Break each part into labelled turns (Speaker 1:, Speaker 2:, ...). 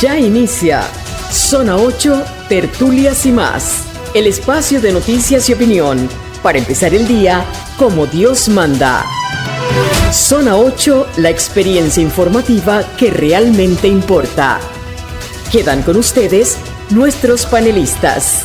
Speaker 1: Ya inicia Zona 8, Tertulias y más. El espacio de noticias y opinión para empezar el día como Dios manda. Zona 8, la experiencia informativa que realmente importa. Quedan con ustedes nuestros panelistas.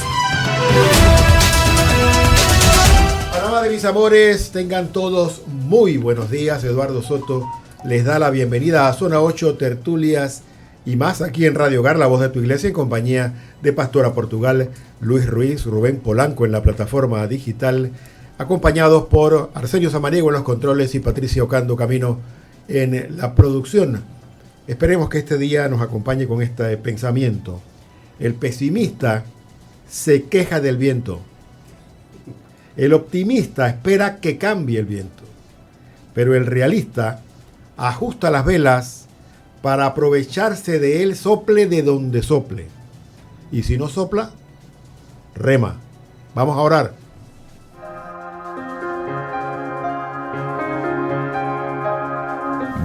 Speaker 2: Panamá de mis amores, tengan todos muy buenos días. Eduardo Soto les da la bienvenida a Zona 8, Tertulias y más aquí en Radio Hogar, la voz de tu iglesia, en compañía de Pastora Portugal, Luis Ruiz, Rubén Polanco en la plataforma digital, acompañados por Arsenio Samaniego en los controles y Patricia Ocando Camino en la producción. Esperemos que este día nos acompañe con este pensamiento. El pesimista se queja del viento. El optimista espera que cambie el viento. Pero el realista ajusta las velas para aprovecharse de él, sople de donde sople. Y si no sopla, rema. Vamos a orar.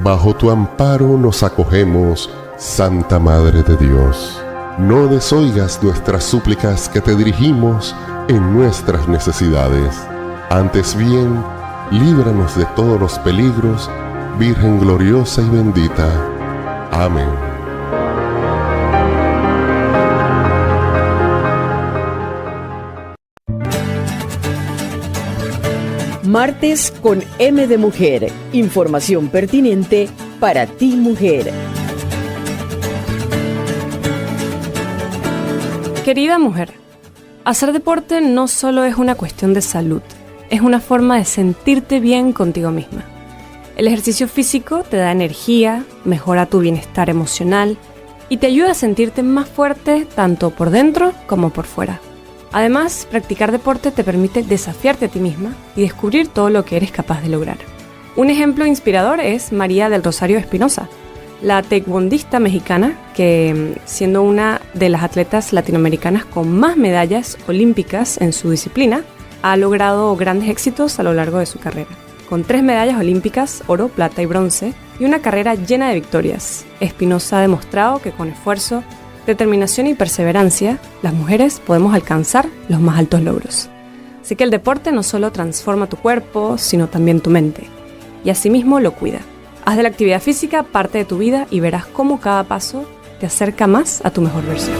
Speaker 3: Bajo tu amparo nos acogemos, Santa Madre de Dios. No desoigas nuestras súplicas que te dirigimos en nuestras necesidades. Antes bien, líbranos de todos los peligros, Virgen gloriosa y bendita. Amén.
Speaker 1: Martes con M de mujer. Información pertinente para ti, mujer.
Speaker 4: Querida mujer, hacer deporte no solo es una cuestión de salud, es una forma de sentirte bien contigo misma. El ejercicio físico te da energía, mejora tu bienestar emocional y te ayuda a sentirte más fuerte tanto por dentro como por fuera. Además, practicar deporte te permite desafiarte a ti misma y descubrir todo lo que eres capaz de lograr. Un ejemplo inspirador es María del Rosario Espinosa, la taekwondista mexicana que, siendo una de las atletas latinoamericanas con más medallas olímpicas en su disciplina, ha logrado grandes éxitos a lo largo de su carrera. Con 3 medallas olímpicas, oro, plata y bronce, y una carrera llena de victorias, Espinosa ha demostrado que con esfuerzo, determinación y perseverancia, las mujeres podemos alcanzar los más altos logros. Así que el deporte no solo transforma tu cuerpo, sino también tu mente, y asimismo lo cuida. Haz de la actividad física parte de tu vida y verás cómo cada paso te acerca más a tu mejor versión.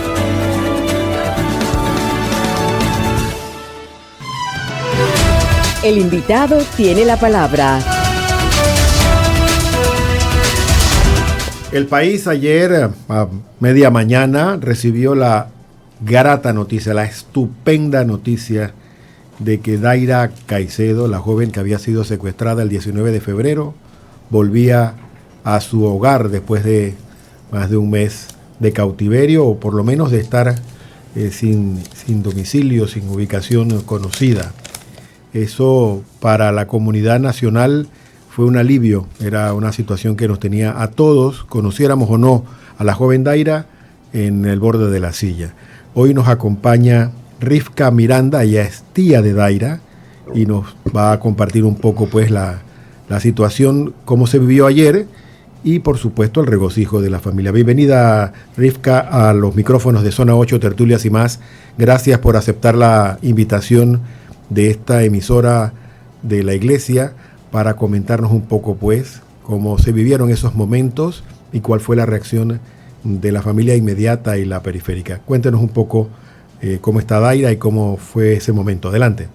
Speaker 1: El invitado tiene la palabra.
Speaker 2: El país ayer a media mañana recibió la grata noticia, la estupenda noticia de que Daira Caicedo, la joven que había sido secuestrada el 19 de febrero, volvía a su hogar después de más de un mes de cautiverio, o por lo menos de estar sin domicilio, sin ubicación conocida. Eso para la comunidad nacional fue un alivio, era una situación que nos tenía a todos, conociéramos o no a la joven Daira, en el borde de la silla. Hoy nos acompaña Rivka Miranda, ella es tía de Daira, y nos va a compartir un poco pues la situación, cómo se vivió ayer, y por supuesto el regocijo de la familia. Bienvenida, Rivka, a los micrófonos de Zona 8, Tertulias y más. Gracias por aceptar la invitación de esta emisora de la iglesia para comentarnos un poco pues cómo se vivieron esos momentos y cuál fue la reacción de la familia inmediata y la periférica. Cuéntenos un poco cómo está Daira y cómo fue ese momento. Adelante.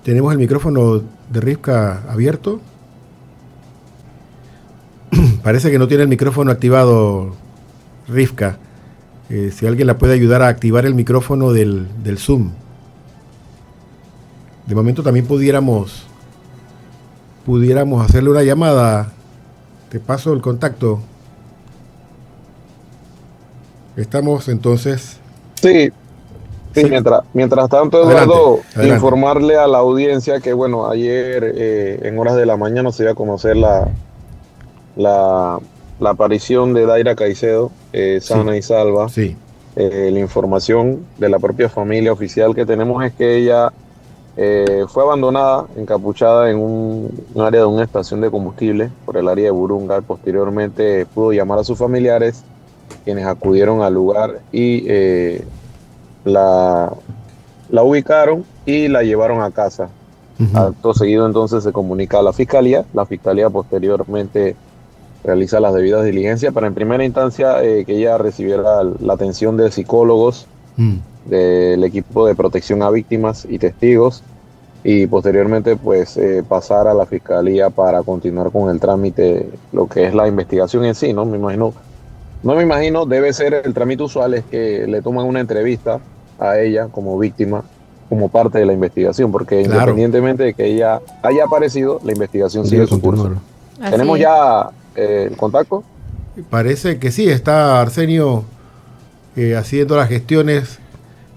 Speaker 2: ¿Tenemos el micrófono de Rivka abierto? Parece que no tiene el micrófono activado, Rivka. Si alguien la puede ayudar a activar el micrófono del Zoom. De momento también pudiéramos hacerle una llamada. Te paso el contacto. Estamos entonces...
Speaker 5: Sí,
Speaker 2: Sí.
Speaker 5: Mientras tanto,
Speaker 2: Adelante,
Speaker 5: Eduardo,
Speaker 2: adelante.
Speaker 5: informarle a la audiencia que, bueno, ayer en horas de la mañana se iba a conocer la aparición de Daira Caicedo, sana y salva.
Speaker 2: Sí.
Speaker 5: La información de la propia familia oficial que tenemos es que ella Fue abandonada, encapuchada en un área de una estación de combustible por el área de Burunga. Posteriormente pudo llamar a sus familiares, quienes acudieron al lugar y la, la ubicaron y la llevaron a casa. Acto seguido entonces se comunica a la fiscalía posteriormente realiza las debidas diligencias para en primera instancia que ella recibiera la atención de psicólogos del equipo de protección a víctimas y testigos y posteriormente pues pasar a la fiscalía para continuar con el trámite, lo que es la investigación en sí, ¿no? No me imagino, debe ser el trámite usual, es que le toman una entrevista a ella como víctima, como parte de la investigación, porque claro, independientemente de que ella haya aparecido, la investigación sigue su curso. ¿Tenemos ya el contacto?
Speaker 2: Parece que sí, está Arsenio haciendo las gestiones.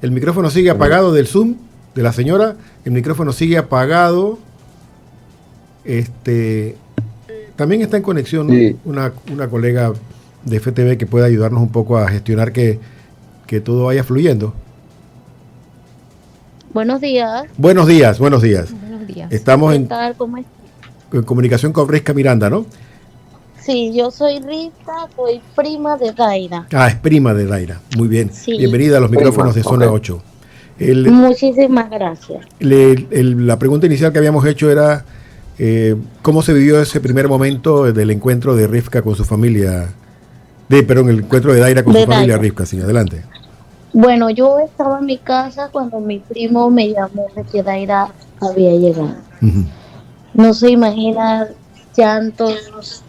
Speaker 2: El micrófono sigue apagado del Zoom de la señora, el micrófono sigue apagado. También está en conexión, sí, una colega de FTV que puede ayudarnos un poco a gestionar que todo vaya fluyendo.
Speaker 6: Buenos días.
Speaker 2: Buenos días. Estamos en comunicación con Risca Miranda, ¿no?
Speaker 6: Sí, yo soy Risca, soy prima de Daira.
Speaker 2: Es prima de Daira, muy bien. Sí. Bienvenida a los micrófonos de Zona 8.
Speaker 6: Muchísimas gracias.
Speaker 2: La pregunta inicial que habíamos hecho era ¿cómo se vivió ese primer momento del encuentro de Risca con su familia? El encuentro de Daira con su familia, Risca, sí, adelante.
Speaker 6: Bueno, yo estaba en mi casa cuando mi primo me llamó de que Daira había llegado. No se imagina llantos,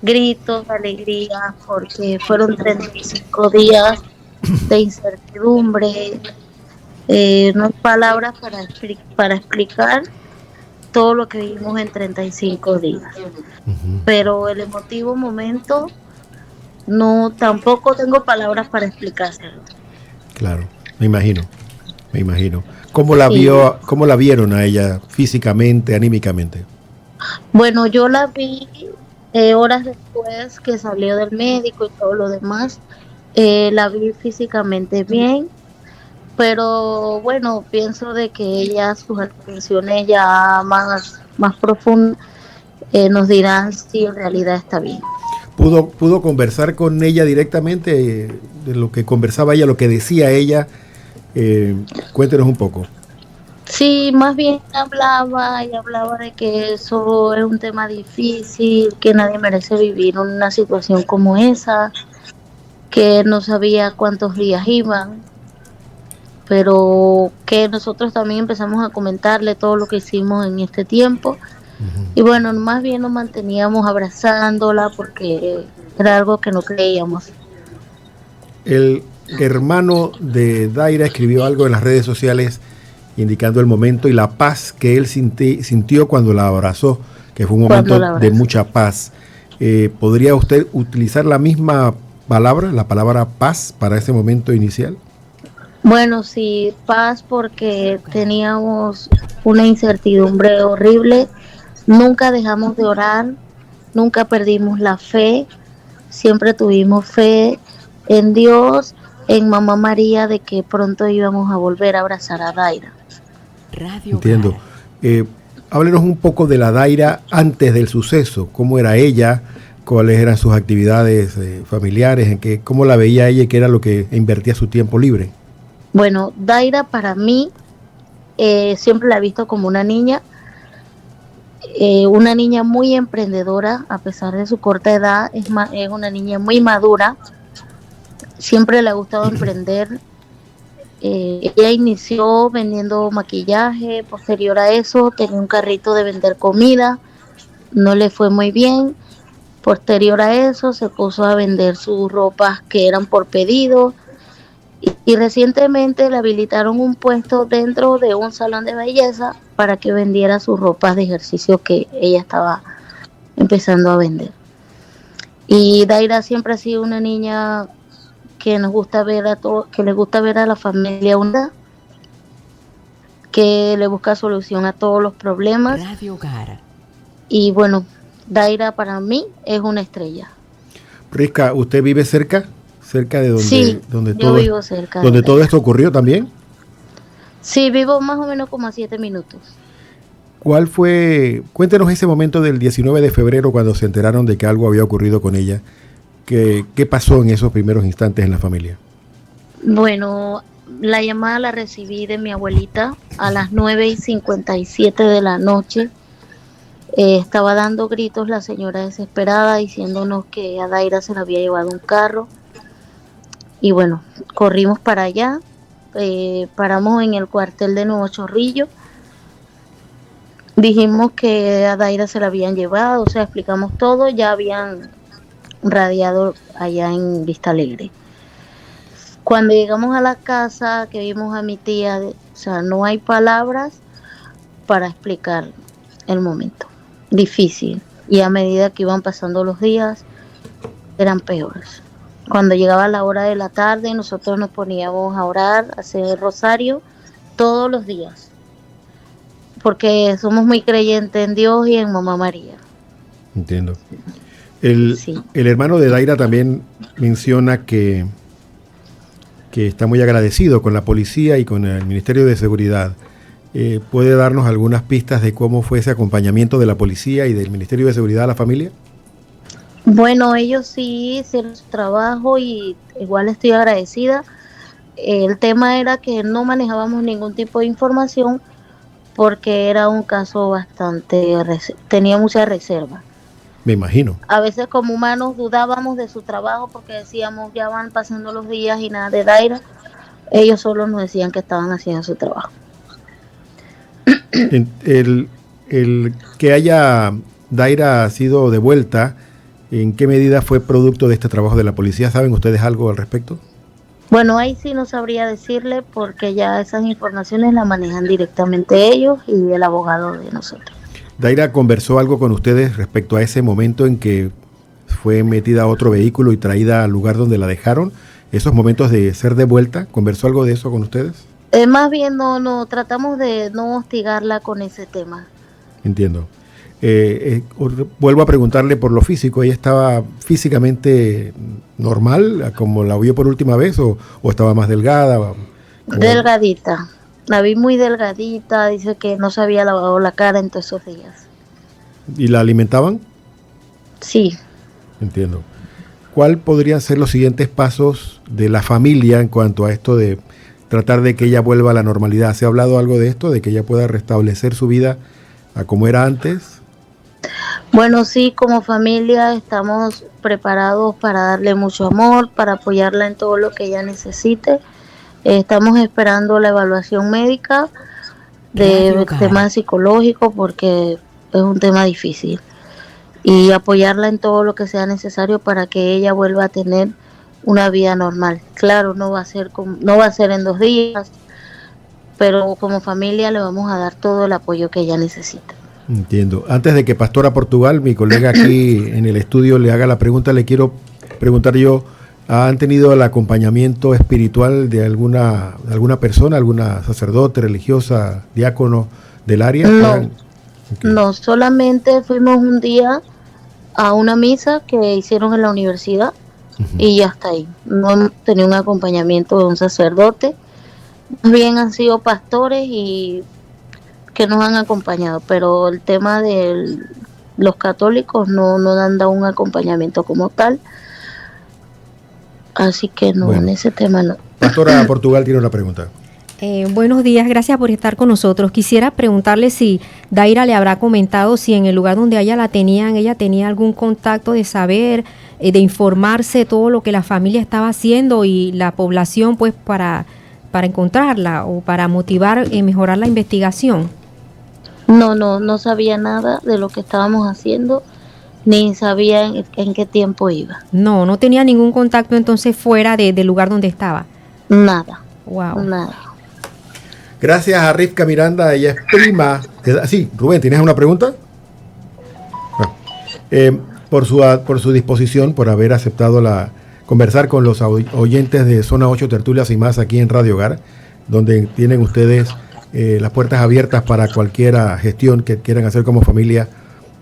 Speaker 6: gritos, alegría, porque fueron 35 días de incertidumbre. No hay palabras para explicar todo lo que vivimos en 35 días. Pero el emotivo momento, tampoco tengo palabras para explicárselo.
Speaker 2: Claro, me imagino. ¿Cómo la vieron a ella físicamente, anímicamente?
Speaker 6: Bueno, yo la vi horas después que salió del médico y todo lo demás. La vi físicamente bien, pero bueno, pienso de que ella, sus atenciones ya más profundas, nos dirán si en realidad está bien.
Speaker 2: ¿Pudo conversar con ella directamente de lo que conversaba ella, lo que decía ella? Cuéntenos un poco.
Speaker 6: Sí, más bien hablaba de que eso es un tema difícil, que nadie merece vivir una situación como esa, que no sabía cuántos días iban, pero que nosotros también empezamos a comentarle todo lo que hicimos en este tiempo. Y bueno, más bien nos manteníamos abrazándola porque era algo que no creíamos.
Speaker 2: El hermano de Daira escribió algo en las redes sociales indicando el momento y la paz que él sintió cuando la abrazó, que fue un momento de mucha paz. ¿Podría usted utilizar la misma palabra, la palabra paz, para ese momento inicial?
Speaker 6: Bueno, sí, paz, porque teníamos una incertidumbre horrible. Nunca dejamos de orar, nunca perdimos la fe, siempre tuvimos fe en Dios, en Mamá María, de que pronto íbamos a volver a abrazar a Daira.
Speaker 2: Entiendo. Háblenos un poco de la Daira antes del suceso. ¿Cómo era ella? ¿Cuáles eran sus actividades familiares? ¿Cómo la veía ella y qué era lo que invertía su tiempo libre?
Speaker 6: Bueno, Daira para mí siempre la he visto como una niña muy emprendedora, a pesar de su corta edad, es una niña muy madura, siempre le ha gustado emprender. Ella inició vendiendo maquillaje, posterior a eso tenía un carrito de vender comida, no le fue muy bien, posterior a eso se puso a vender sus ropas que eran por pedido, y recientemente le habilitaron un puesto dentro de un salón de belleza para que vendiera sus ropas de ejercicio que ella estaba empezando a vender. Y Daira siempre ha sido una niña que nos gusta ver que le gusta ver a la familia unida, que le busca solución a todos los problemas.
Speaker 1: Radio Hogar.
Speaker 6: Y bueno, Daira para mí es una estrella.
Speaker 2: Risca, ¿usted vive cerca de donde,
Speaker 6: sí,
Speaker 2: donde
Speaker 6: yo
Speaker 2: todo
Speaker 6: vivo cerca
Speaker 2: donde todo esto ocurrió también?
Speaker 6: Sí, vivo más o menos como a 7 minutos.
Speaker 2: Cuéntenos ese momento del 19 de febrero cuando se enteraron de que algo había ocurrido con ella? ¿Qué pasó en esos primeros instantes en la familia?
Speaker 6: Bueno, la llamada la recibí de mi abuelita a las 9:57 de la noche. Estaba dando gritos la señora desesperada diciéndonos que a Daira se la había llevado un carro. Y bueno, corrimos para allá, paramos en el cuartel de Nuevo Chorrillo. Dijimos que a Daira se la habían llevado, o sea, explicamos todo, ya habían radiado allá en Vista Alegre. Cuando llegamos a la casa, que vimos a mi tía, o sea, no hay palabras para explicar el momento. Difícil. Y a medida que iban pasando los días, eran peores. Cuando llegaba la hora de la tarde, nosotros nos poníamos a orar, a hacer el rosario todos los días. Porque somos muy creyentes en Dios y en Mamá María.
Speaker 2: Entiendo.
Speaker 6: Sí.
Speaker 2: El hermano de Daira también menciona que está muy agradecido con la policía y con el Ministerio de Seguridad. ¿Puede darnos algunas pistas de cómo fue ese acompañamiento de la policía y del Ministerio de Seguridad a la familia?
Speaker 6: Bueno, ellos sí hicieron su trabajo y igual estoy agradecida. El tema era que no manejábamos ningún tipo de información porque era un caso tenía mucha reserva.
Speaker 2: Me imagino.
Speaker 6: A veces como humanos dudábamos de su trabajo porque decíamos ya van pasando los días y nada de Daira. Ellos solo nos decían que estaban haciendo su trabajo.
Speaker 2: El que haya Daira sido devuelta, ¿en qué medida fue producto de este trabajo de la policía? ¿Saben ustedes algo al respecto?
Speaker 6: Bueno, ahí sí no sabría decirle porque ya esas informaciones las manejan directamente ellos y el abogado de nosotros.
Speaker 2: ¿Daira conversó algo con ustedes respecto a ese momento en que fue metida a otro vehículo y traída al lugar donde la dejaron? ¿Esos momentos de ser devuelta? ¿Conversó algo de eso con ustedes?
Speaker 6: Más bien no tratamos de no hostigarla con ese tema.
Speaker 2: Entiendo. Vuelvo a preguntarle por lo físico. ¿Ella estaba físicamente normal, como la vio por última vez, o estaba más delgada?
Speaker 6: Delgadita. La vi muy delgadita. Dice que no se había lavado la cara en todos esos días.
Speaker 2: ¿Y la alimentaban?
Speaker 6: Sí.
Speaker 2: Entiendo. ¿Cuál podrían ser los siguientes pasos de la familia en cuanto a esto de tratar de que ella vuelva a la normalidad? ¿Se ha hablado algo de esto, de que ella pueda restablecer su vida a como era antes?
Speaker 6: Bueno, sí, como familia estamos preparados para darle mucho amor, para apoyarla en todo lo que ella necesite. Estamos esperando la evaluación médica de temas psicológicos porque es un tema difícil. Y apoyarla en todo lo que sea necesario para que ella vuelva a tener una vida normal. Claro, no va a ser en 2 días, pero como familia le vamos a dar todo el apoyo que ella necesita.
Speaker 2: Entiendo. Antes de que Pastora Portugal, mi colega aquí en el estudio, le haga la pregunta, le quiero preguntar yo, ¿han tenido el acompañamiento espiritual de alguna persona, alguna sacerdote, religiosa, diácono del área?
Speaker 6: No,
Speaker 2: Okay.
Speaker 6: No, solamente fuimos un día a una misa que hicieron en la universidad y ya está ahí. No hemos tenido un acompañamiento de un sacerdote, más bien han sido pastores y que nos han acompañado, pero el tema de los católicos no han dado un acompañamiento como tal, así que no,
Speaker 2: Bueno.
Speaker 6: en ese tema no.
Speaker 2: Pastora Portugal tiene una pregunta.
Speaker 7: Buenos días, gracias por estar con nosotros. Quisiera preguntarle si Daira le habrá comentado si en el lugar donde ella tenía algún contacto de saber, de informarse todo lo que la familia estaba haciendo y la población pues para encontrarla o para motivar y mejorar la investigación.
Speaker 6: No sabía nada de lo que estábamos haciendo, ni sabía en qué tiempo iba.
Speaker 7: No tenía ningún contacto entonces fuera del lugar donde estaba.
Speaker 6: Nada.
Speaker 7: Wow.
Speaker 6: Nada.
Speaker 2: Gracias a Rivka Miranda, ella es prima. Sí, Rubén, ¿tienes una pregunta? No. Por su disposición, por haber aceptado conversar con los oyentes de Zona 8 Tertulias y más aquí en Radio Hogar, donde tienen ustedes las puertas abiertas para cualquier gestión que quieran hacer como familia,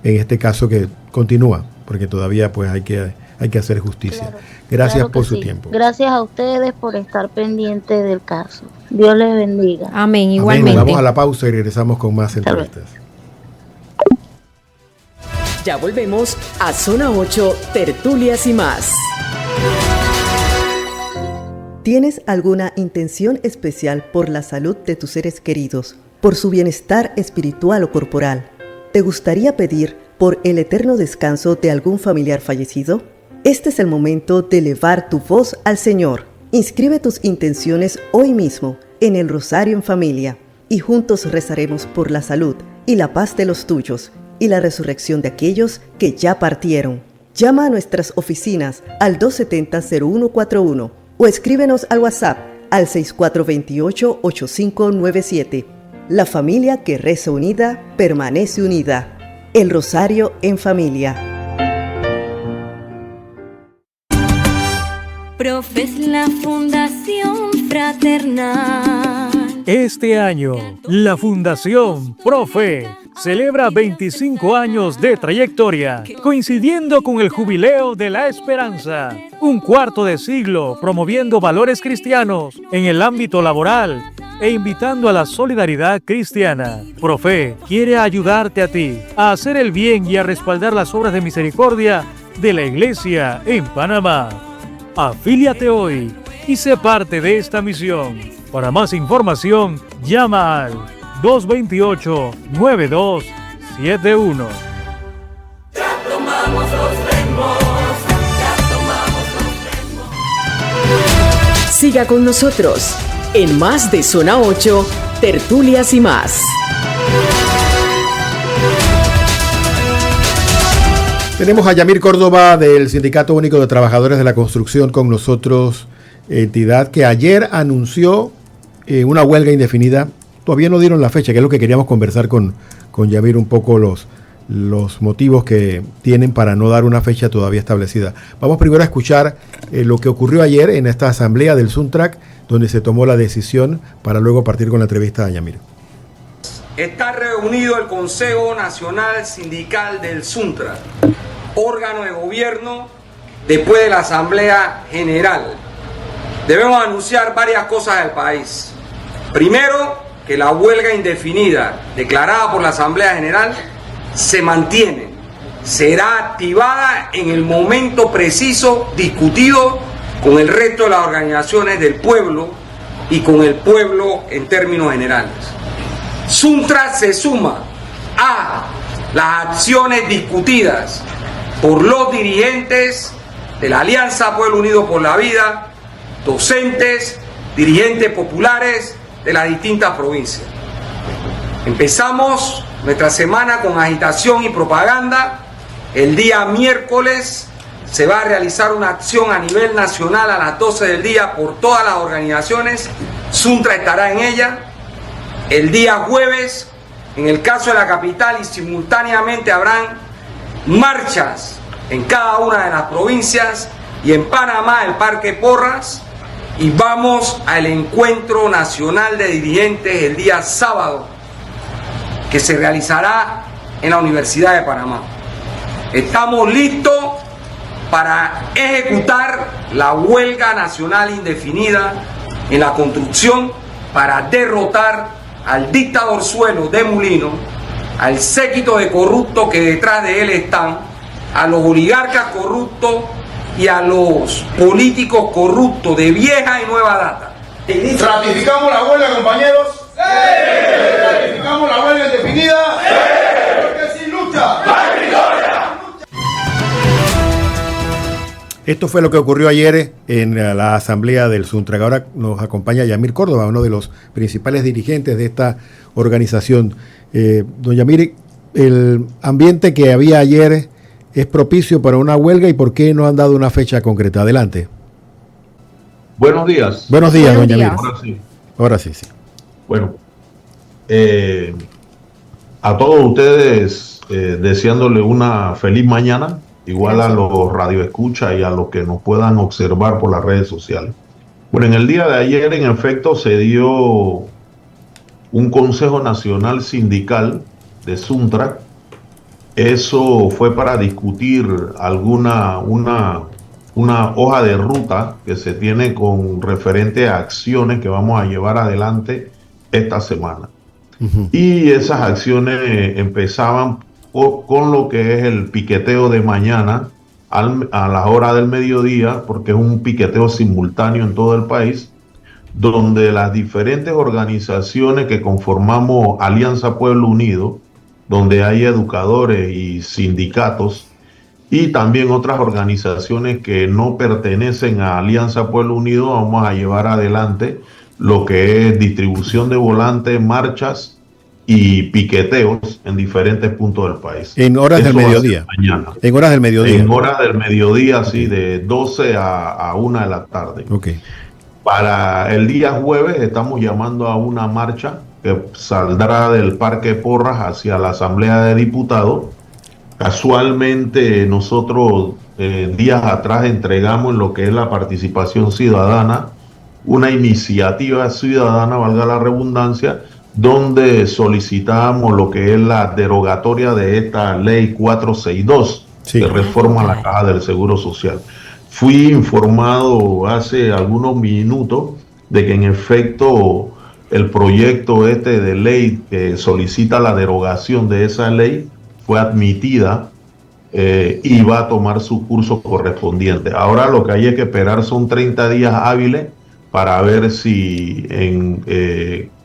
Speaker 2: en este caso que continúa, porque todavía pues hay que hay que hacer justicia.
Speaker 6: Claro,
Speaker 2: Gracias
Speaker 6: claro
Speaker 2: por
Speaker 6: que
Speaker 2: su
Speaker 6: sí.
Speaker 2: tiempo.
Speaker 6: Gracias a ustedes por estar pendientes del caso. Dios les bendiga.
Speaker 7: Amén,
Speaker 2: Amén.
Speaker 7: igualmente.
Speaker 2: Vamos a la pausa y regresamos con más entrevistas.
Speaker 1: Ya volvemos a Zona 8, Tertulias y más.
Speaker 8: ¿Tienes alguna intención especial por la salud de tus seres queridos, por su bienestar espiritual o corporal? ¿Te gustaría pedir por el eterno descanso de algún familiar fallecido? Este es el momento de elevar tu voz al Señor. Inscribe tus intenciones hoy mismo en el Rosario en Familia y juntos rezaremos por la salud y la paz de los tuyos y la resurrección de aquellos que ya partieron. Llama a nuestras oficinas al 270-0141 o escríbenos al WhatsApp al 6428-8597. La familia que reza unida permanece unida. El Rosario en Familia.
Speaker 9: Profes la Fundación Fraternal.
Speaker 10: Este año, la Fundación Profe celebra 25 años de trayectoria, coincidiendo con el Jubileo de la Esperanza. Un cuarto de siglo promoviendo valores cristianos en el ámbito laboral e invitando a la solidaridad cristiana. Profe quiere ayudarte a ti a hacer el bien y a respaldar las obras de misericordia de la Iglesia en Panamá. Afíliate hoy y sé parte de esta misión. Para más información, llama al 228-9271.
Speaker 1: Siga con nosotros en más de Zona 8, Tertulias y más.
Speaker 2: Tenemos a Yamir Córdoba del Sindicato Único de Trabajadores de la Construcción con nosotros, entidad que ayer anunció una huelga indefinida. Todavía no dieron la fecha, que es lo que queríamos conversar con Yamir, un poco los motivos que tienen para no dar una fecha todavía establecida. Vamos primero a escuchar lo que ocurrió ayer en esta asamblea del Suntrac, donde se tomó la decisión para luego partir con la entrevista a Yamir.
Speaker 11: Está reunido el Consejo Nacional Sindical del Suntrac, órgano de gobierno después de la Asamblea General. Debemos anunciar varias cosas del país. Primero, que la huelga indefinida declarada por la Asamblea General se mantiene. Será activada en el momento preciso discutido con el resto de las organizaciones del pueblo y con el pueblo en términos generales. Suntrac se suma a las acciones discutidas por los dirigentes de la Alianza Pueblo Unido por la Vida, docentes, dirigentes populares de las distintas provincias. Empezamos nuestra semana con agitación y propaganda. El día miércoles se va a realizar una acción a nivel nacional a las 12 del día por todas las organizaciones. Suntrac estará en ella. El día jueves, en el caso de la capital, y simultáneamente habrán marchas en cada una de las provincias y en Panamá el Parque Porras, y vamos al encuentro nacional de dirigentes el día sábado, que se realizará en la Universidad de Panamá. Estamos listos para ejecutar la huelga nacional indefinida en la construcción para derrotar al dictador suelo de Mulino, al séquito de corruptos que detrás de él están, a los oligarcas corruptos y a los políticos corruptos de vieja y nueva data.
Speaker 12: ¿Ratificamos la huelga, compañeros? ¡Sí! ¿Ratificamos la huelga indefinida? ¡Sí! Porque sin lucha no hay victoria.
Speaker 2: Esto fue lo que ocurrió ayer en la asamblea del Suntrac. Ahora nos acompaña Yamir Córdoba, uno de los principales dirigentes de esta organización. Don Yamir, el ambiente que había ayer es propicio para una huelga, ¿y por qué no han dado una fecha concreta? Adelante.
Speaker 13: Buenos días.
Speaker 2: Buenos días, don Yamir.
Speaker 13: Ahora sí. Bueno, a todos ustedes deseándole una feliz mañana. Igual a los radioescuchas y a los que nos puedan observar por las redes sociales. Bueno, en el día de ayer, en efecto, se dio un Consejo Nacional Sindical de Suntrac, Eso fue para discutir una hoja de ruta que se tiene con referente a acciones que vamos a llevar adelante esta semana. Y esas acciones empezaban con lo que es el piqueteo de mañana a las horas del mediodía, porque es un piqueteo simultáneo en todo el país, donde las diferentes organizaciones que conformamos Alianza Pueblo Unido, donde hay educadores y sindicatos, y también otras organizaciones que no pertenecen a Alianza Pueblo Unido, vamos a llevar adelante lo que es distribución de volantes, marchas y piqueteos en diferentes puntos del país.
Speaker 2: En horas del mediodía.
Speaker 13: Mañana.
Speaker 2: En horas del mediodía.
Speaker 13: En horas del mediodía, sí, de 12 a 1 de la tarde.
Speaker 2: Okay.
Speaker 13: Para el día jueves estamos llamando a una marcha que saldrá del Parque Porras hacia la Asamblea de Diputados. Casualmente nosotros días atrás entregamos en lo que es la participación ciudadana una iniciativa ciudadana, valga la redundancia, donde solicitamos lo que es la derogatoria de esta ley 462, que reforma la Caja del Seguro Social. Fui informado hace algunos minutos de que en efecto el proyecto de ley que solicita la derogación de esa ley fue admitida y va a tomar su curso correspondiente. Ahora lo que hay que esperar son 30 días hábiles para ver si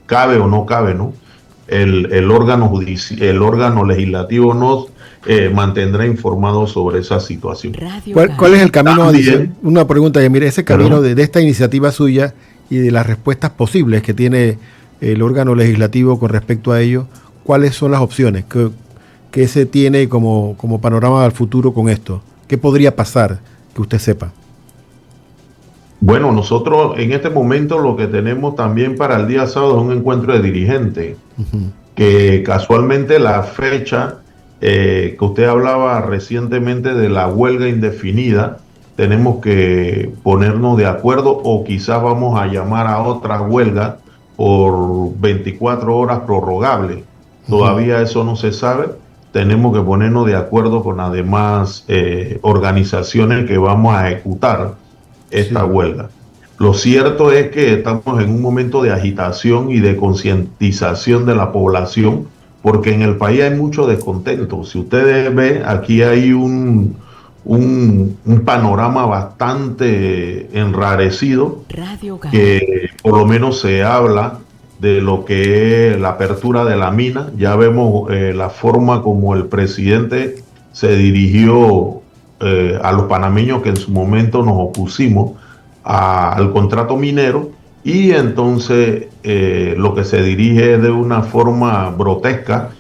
Speaker 13: cabe o no cabe, ¿no? El órgano legislativo nos mantendrá informados sobre esa situación.
Speaker 2: ¿Cuál es el camino? Una pregunta, mire, ese camino de esta iniciativa suya y de las respuestas posibles que tiene el órgano legislativo con respecto a ello, ¿cuáles son las opciones que se tiene como panorama al futuro con esto? ¿Qué podría pasar que usted sepa?
Speaker 13: Bueno, nosotros en este momento lo que tenemos también para el día sábado es un encuentro de dirigentes, que casualmente la fecha que usted hablaba recientemente de la huelga indefinida, tenemos que ponernos de acuerdo o quizás vamos a llamar a otra huelga por 24 horas prorrogable. Todavía eso no se sabe. Tenemos que ponernos de acuerdo con las demás organizaciones que vamos a ejecutar esta huelga. Lo cierto es que estamos en un momento de agitación y de concientización de la población, porque en el país hay mucho descontento. Si ustedes ven, aquí hay un panorama bastante enrarecido, que por lo menos se habla de lo que es la apertura de la mina. Ya vemos la forma como el presidente se dirigió a los panameños que en su momento nos opusimos al contrato minero, y entonces lo que se dirige es de una forma grotesca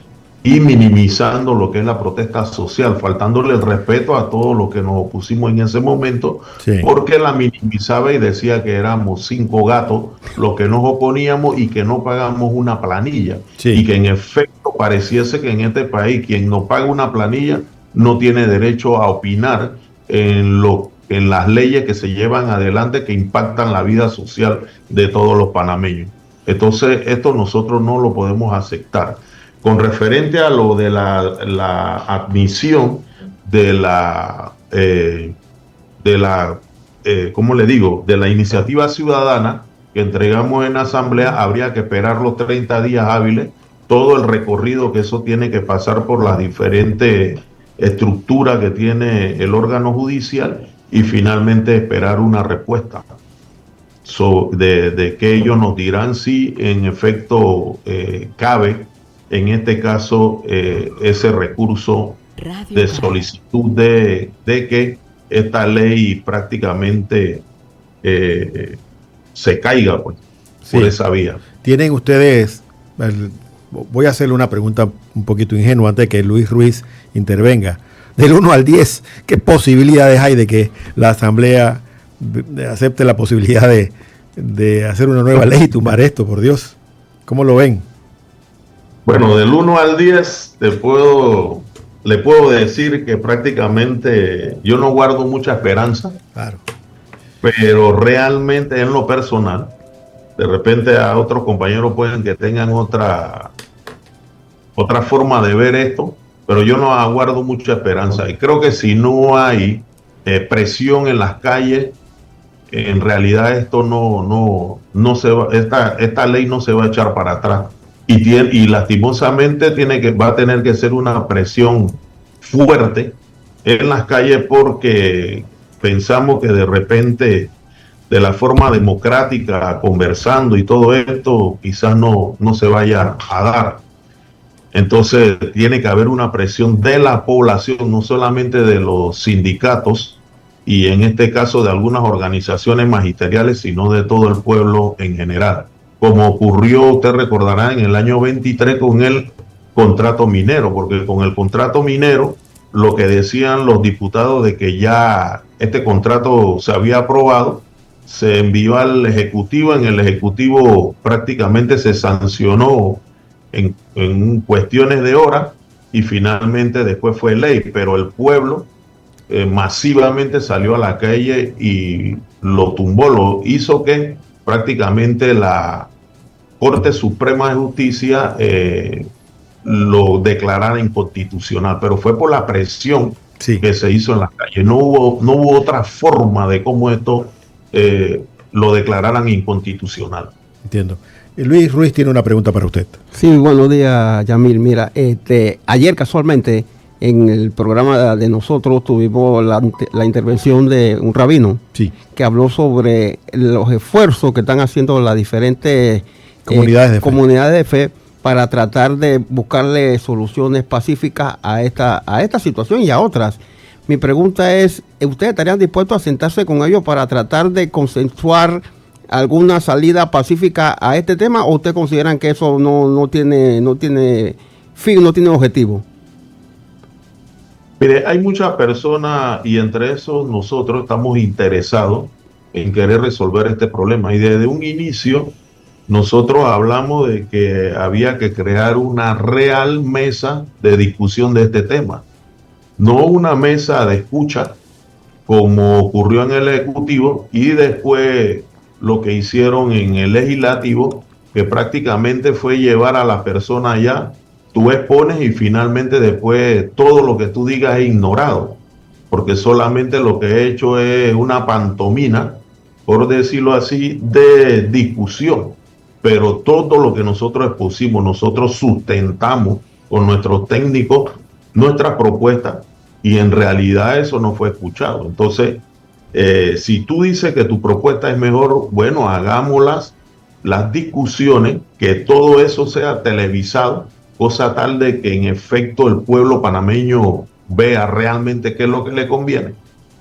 Speaker 13: y minimizando lo que es la protesta social, faltándole el respeto a todos los que nos opusimos en ese momento, porque la minimizaba y decía que éramos 5 gatos los que nos oponíamos y que no pagamos una planilla, y que en efecto pareciese que en este país quien no paga una planilla no tiene derecho a opinar en las leyes que se llevan adelante que impactan la vida social de todos los panameños. Entonces esto nosotros no lo podemos aceptar. Con referente a lo de la admisión de ¿cómo le digo? De la iniciativa ciudadana que entregamos en asamblea, habría que esperar los 30 días hábiles, todo el recorrido que eso tiene que pasar por las diferentes estructuras que tiene el órgano judicial y finalmente esperar una respuesta de que ellos nos dirán si en efecto cabe en este caso ese recurso de solicitud de que esta ley prácticamente se caiga por esa vía.
Speaker 2: ¿Tienen ustedes, voy a hacerle una pregunta un poquito ingenua antes de que Luis Ruiz intervenga, del 1 al 10, ¿qué posibilidades hay de que la Asamblea acepte la posibilidad de hacer una nueva ley y tumbar esto, por Dios? ¿Cómo lo ven?
Speaker 13: Bueno, del 1 al 10 le puedo decir que prácticamente yo no guardo mucha esperanza.
Speaker 2: Claro.
Speaker 13: Pero realmente en lo personal, de repente a otros compañeros pueden que tengan otra forma de ver esto, pero yo no aguardo mucha esperanza. Y creo que si no hay presión en las calles, en realidad esto no se va, esta ley no se va a echar para atrás. Y lastimosamente va a tener que ser una presión fuerte en las calles, porque pensamos que de repente, de la forma democrática, conversando y todo esto, quizás no se vaya a dar. Entonces tiene que haber una presión de la población, no solamente de los sindicatos y en este caso de algunas organizaciones magisteriales, sino de todo el pueblo en general. Como ocurrió, usted recordará, en el año 23 con el contrato minero, porque con el contrato minero lo que decían los diputados de que ya este contrato se había aprobado, se envió al Ejecutivo, en el Ejecutivo prácticamente se sancionó en cuestiones de horas y finalmente después fue ley, pero el pueblo masivamente salió a la calle y lo tumbó, lo hizo que prácticamente la Corte Suprema de Justicia lo declarara inconstitucional, pero fue por la presión que se hizo en las calles. No hubo otra forma de cómo esto lo declararan inconstitucional.
Speaker 2: Entiendo. Luis Ruiz tiene una pregunta para usted.
Speaker 14: Sí, buenos días, Yamil. Mira, ayer casualmente en el programa de nosotros tuvimos la intervención de un rabino que habló sobre los esfuerzos que están haciendo las diferentes comunidades de fe para tratar de buscarle soluciones pacíficas a esta situación y a otras. Mi pregunta es, ¿ustedes estarían dispuestos a sentarse con ellos para tratar de consensuar alguna salida pacífica a este tema, o ustedes consideran que eso no tiene fin, no tiene objetivo?
Speaker 13: Mire, hay muchas personas y entre esos nosotros estamos interesados en querer resolver este problema, y desde un inicio nosotros hablamos de que había que crear una real mesa de discusión de este tema, no una mesa de escucha como ocurrió en el Ejecutivo y después lo que hicieron en el Legislativo, que prácticamente fue llevar a la persona allá, tú expones y finalmente después todo lo que tú digas es ignorado, porque solamente lo que he hecho es una pantomima, por decirlo así, de discusión, pero todo lo que nosotros expusimos, nosotros sustentamos con nuestros técnicos nuestra propuesta, y en realidad eso no fue escuchado. Entonces, si tú dices que tu propuesta es mejor, bueno, hagámoslas, las discusiones, que todo eso sea televisado, cosa tal de que en efecto el pueblo panameño vea realmente qué es lo que le conviene.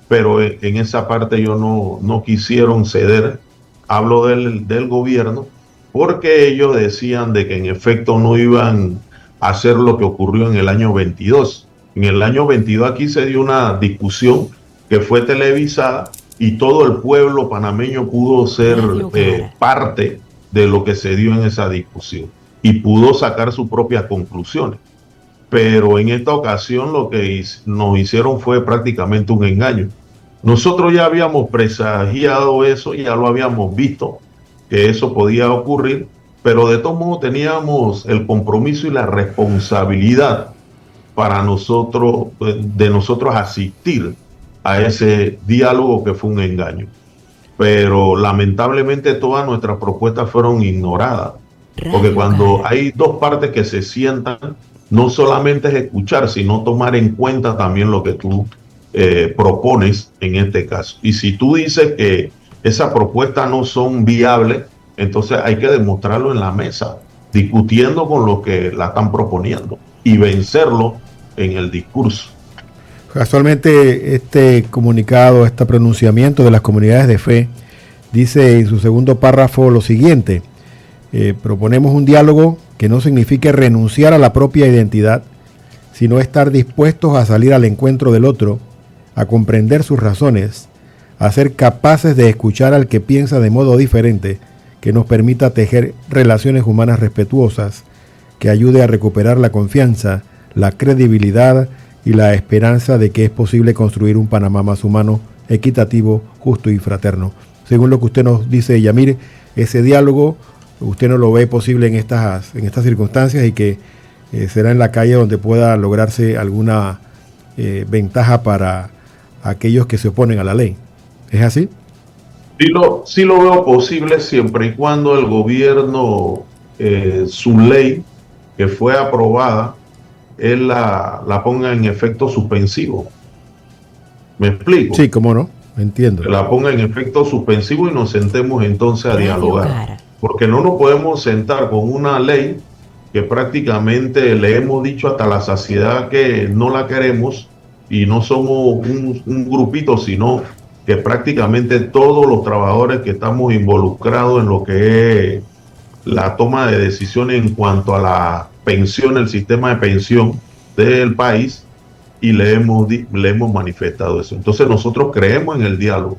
Speaker 13: Pero en esa parte ellos no quisieron ceder. Hablo del gobierno, porque ellos decían de que en efecto no iban a hacer lo que ocurrió en el año 22. En el año 22 aquí se dio una discusión que fue televisada y todo el pueblo panameño pudo ser parte de lo que se dio en esa discusión y pudo sacar sus propias conclusiones. Pero en esta ocasión lo que nos hicieron fue prácticamente un engaño. Nosotros ya habíamos presagiado eso, ya lo habíamos visto, que eso podía ocurrir, pero de todos modos teníamos el compromiso y la responsabilidad para nosotros, de nosotros asistir a ese diálogo que fue un engaño. Pero lamentablemente todas nuestras propuestas fueron ignoradas, porque cuando hay dos partes que se sientan, no solamente es escuchar, sino tomar en cuenta también lo que tú propones en este caso. Y si tú dices que esas propuestas no son viables, entonces hay que demostrarlo en la mesa, discutiendo con los que la están proponiendo y vencerlo en el discurso.
Speaker 2: Casualmente este comunicado, este pronunciamiento de las comunidades de fe dice en su segundo párrafo lo siguiente: proponemos un diálogo que no signifique renunciar a la propia identidad, sino estar dispuestos a salir al encuentro del otro, a comprender sus razones, a ser capaces de escuchar al que piensa de modo diferente, que nos permita tejer relaciones humanas respetuosas, que ayude a recuperar la confianza, la credibilidad y la esperanza de que es posible construir un Panamá más humano, equitativo, justo y fraterno. Según lo que usted nos dice, Yamir, ese diálogo usted no lo ve posible en estas circunstancias y que será en la calle donde pueda lograrse alguna ventaja para aquellos que se oponen a la ley. ¿Es así?
Speaker 13: Sí lo veo posible siempre y cuando el gobierno, su ley que fue aprobada, él la ponga en efecto suspensivo. ¿Me explico?
Speaker 2: Sí, cómo no, entiendo.
Speaker 13: Que la ponga en efecto suspensivo y nos sentemos entonces a dialogar. Porque no nos podemos sentar con una ley que prácticamente le hemos dicho hasta la saciedad que no la queremos, y no somos un grupito, sino que prácticamente todos los trabajadores que estamos involucrados en lo que es la toma de decisiones en cuanto a la pensión, el sistema de pensión del país, y le hemos manifestado eso. Entonces nosotros creemos en el diálogo,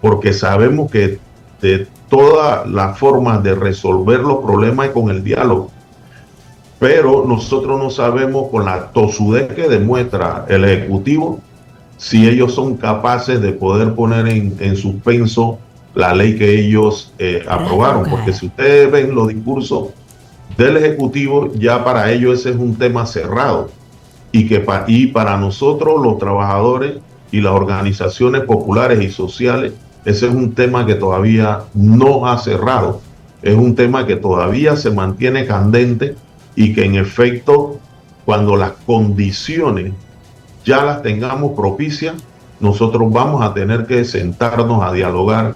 Speaker 13: porque sabemos que de todas las formas de resolver los problemas es con el diálogo. Pero nosotros no sabemos, con la tosudez que demuestra el Ejecutivo, si ellos son capaces de poder poner en suspenso la ley que ellos aprobaron. Porque si ustedes ven los discursos del Ejecutivo, ya para ellos ese es un tema cerrado. Y para nosotros, los trabajadores y las organizaciones populares y sociales, ese es un tema que todavía no ha cerrado. Es un tema que todavía se mantiene candente, y que en efecto, cuando las condiciones ya las tengamos propicias, nosotros vamos a tener que sentarnos a dialogar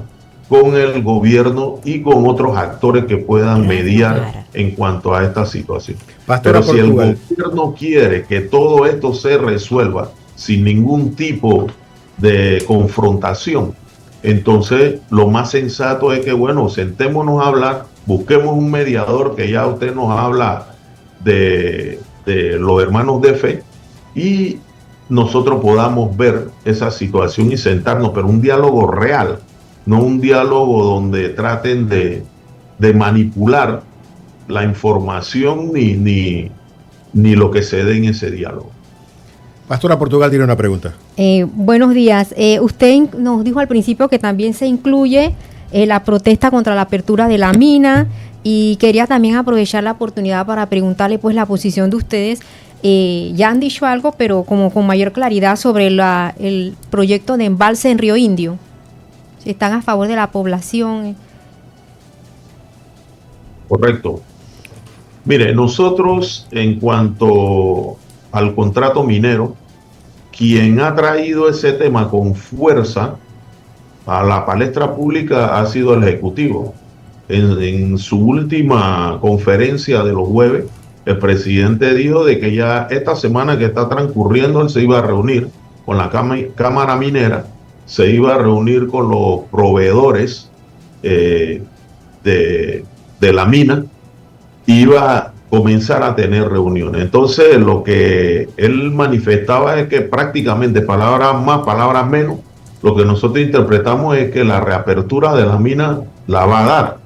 Speaker 13: con el gobierno y con otros actores que puedan mediar en cuanto a esta situación. Pero si el gobierno quiere que todo esto se resuelva sin ningún tipo de confrontación, entonces lo más sensato es que, bueno, sentémonos a hablar, busquemos un mediador, que ya usted nos habla de los hermanos de fe, y nosotros podamos ver esa situación y sentarnos, pero un diálogo real, no un diálogo donde traten de manipular la información ni lo que se dé en ese diálogo.
Speaker 2: Pastora Portugal tiene una pregunta.
Speaker 7: Buenos días. Usted nos dijo al principio que también se incluye la protesta contra la apertura de la mina, y quería también aprovechar la oportunidad para preguntarle pues la posición de ustedes. Ya han dicho algo, pero como con mayor claridad, sobre el proyecto de embalse en Río Indio. ¿Están a favor de la población?
Speaker 13: Correcto. Mire, nosotros, en cuanto al contrato minero, quien ha traído ese tema con fuerza a la palestra pública ha sido el Ejecutivo. En su última conferencia de los jueves, el presidente dijo de que ya esta semana que está transcurriendo él se iba a reunir con la Cámara Minera, se iba a reunir con los proveedores de la mina, iba a comenzar a tener reuniones. Entonces lo que él manifestaba es que prácticamente, palabras más, palabras menos, lo que nosotros interpretamos es que la reapertura de la mina la va a dar,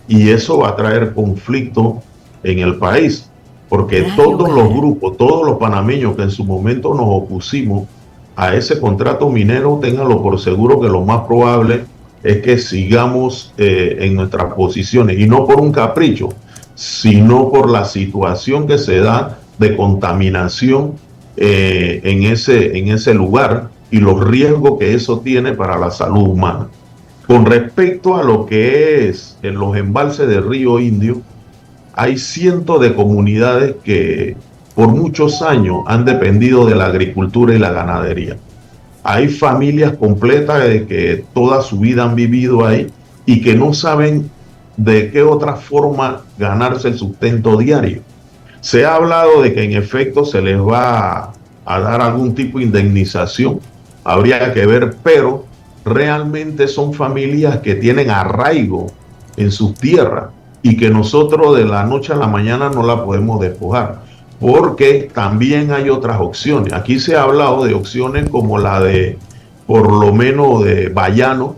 Speaker 13: y eso va a traer conflicto en el país, porque todos los grupos, todos los panameños que en su momento nos opusimos a ese contrato minero, ténganlo por seguro que lo más probable es que sigamos en nuestras posiciones, y no por un capricho, sino por la situación que se da de contaminación en ese lugar, y los riesgos que eso tiene para la salud humana. Con respecto a lo que es en los embalses de Río Indio, hay cientos de comunidades que por muchos años han dependido de la agricultura y la ganadería. Hay familias completas de que toda su vida han vivido ahí y que no saben de qué otra forma ganarse el sustento diario. Se ha hablado de que en efecto se les va a dar algún tipo de indemnización, habría que ver, pero realmente son familias que tienen arraigo en sus tierras y que nosotros de la noche a la mañana no la podemos despojar, porque también hay otras opciones. Aquí se ha hablado de opciones como la de, por lo menos de Bayano,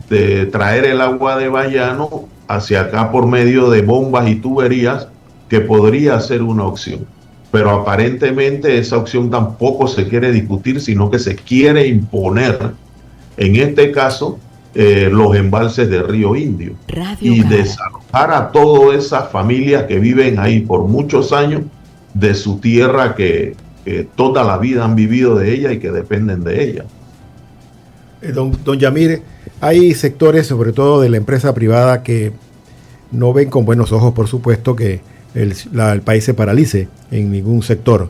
Speaker 13: de traer el agua de Bayano hacia acá por medio de bombas y tuberías, que podría ser una opción. Pero aparentemente esa opción tampoco se quiere discutir, sino que se quiere imponer, en este caso, los embalses de Río Indio, y desalojar a todas esas familias que viven ahí por muchos años de su tierra que toda la vida han vivido de ella y que dependen de ella.
Speaker 2: Don Yamir, hay sectores, sobre todo de la empresa privada, que no ven con buenos ojos, por supuesto, que el país se paralice en ningún sector.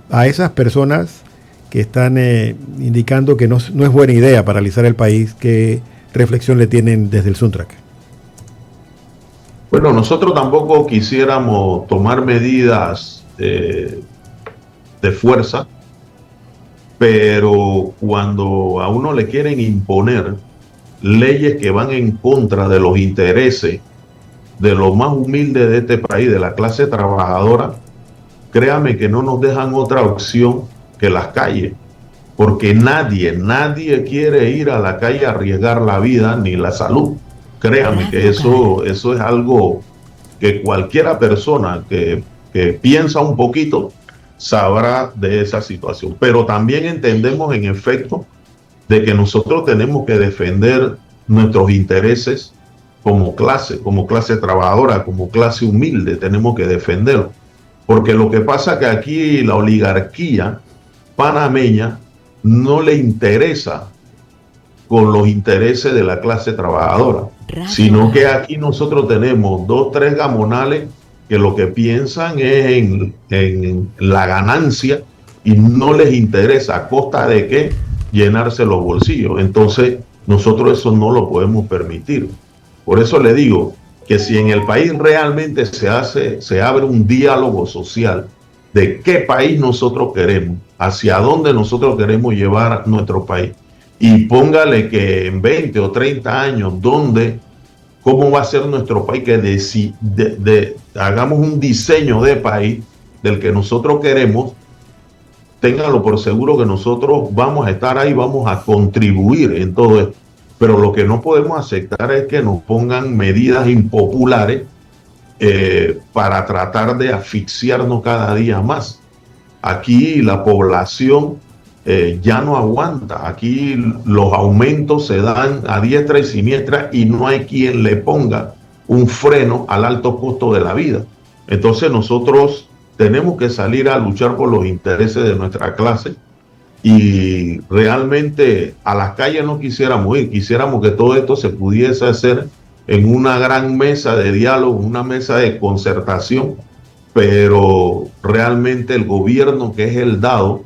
Speaker 2: A esas personas que están indicando que no es buena idea paralizar el país, ¿qué reflexión le tienen desde el Suntrack?
Speaker 13: Bueno, nosotros tampoco quisiéramos tomar medidas de fuerza, pero cuando a uno le quieren imponer leyes que van en contra de los intereses de los más humildes de este país, de la clase trabajadora, créame que no nos dejan otra opción que las calles, porque nadie quiere ir a la calle a arriesgar la vida ni la salud. Créame que eso es algo que cualquiera persona que piensa un poquito sabrá de esa situación. Pero también entendemos en efecto de que nosotros tenemos que defender nuestros intereses como clase trabajadora, como clase humilde, tenemos que defenderlo. Porque lo que pasa es que aquí la oligarquía panameña no le interesa con los intereses de la clase trabajadora, sino que aquí nosotros tenemos 2, 3 gamonales que lo que piensan es en la ganancia y no les interesa a costa de qué llenarse los bolsillos. Entonces nosotros eso no lo podemos permitir. Por eso le digo que si en el país realmente se abre un diálogo social de qué país nosotros queremos, hacia dónde nosotros queremos llevar nuestro país, y póngale que en 20 o 30 años, cómo va a ser nuestro país, que hagamos un diseño de país del que nosotros queremos, ténganlo por seguro que nosotros vamos a estar ahí, vamos a contribuir en todo esto. Pero lo que no podemos aceptar es que nos pongan medidas impopulares para tratar de asfixiarnos cada día más. Aquí la población ya no aguanta. Aquí los aumentos se dan a diestra y siniestra y no hay quien le ponga un freno al alto costo de la vida. Entonces nosotros tenemos que salir a luchar por los intereses de nuestra clase y realmente a las calles no quisiéramos ir, quisiéramos que todo esto se pudiese hacer en una gran mesa de diálogo, una mesa de concertación, pero realmente el gobierno, que es el dado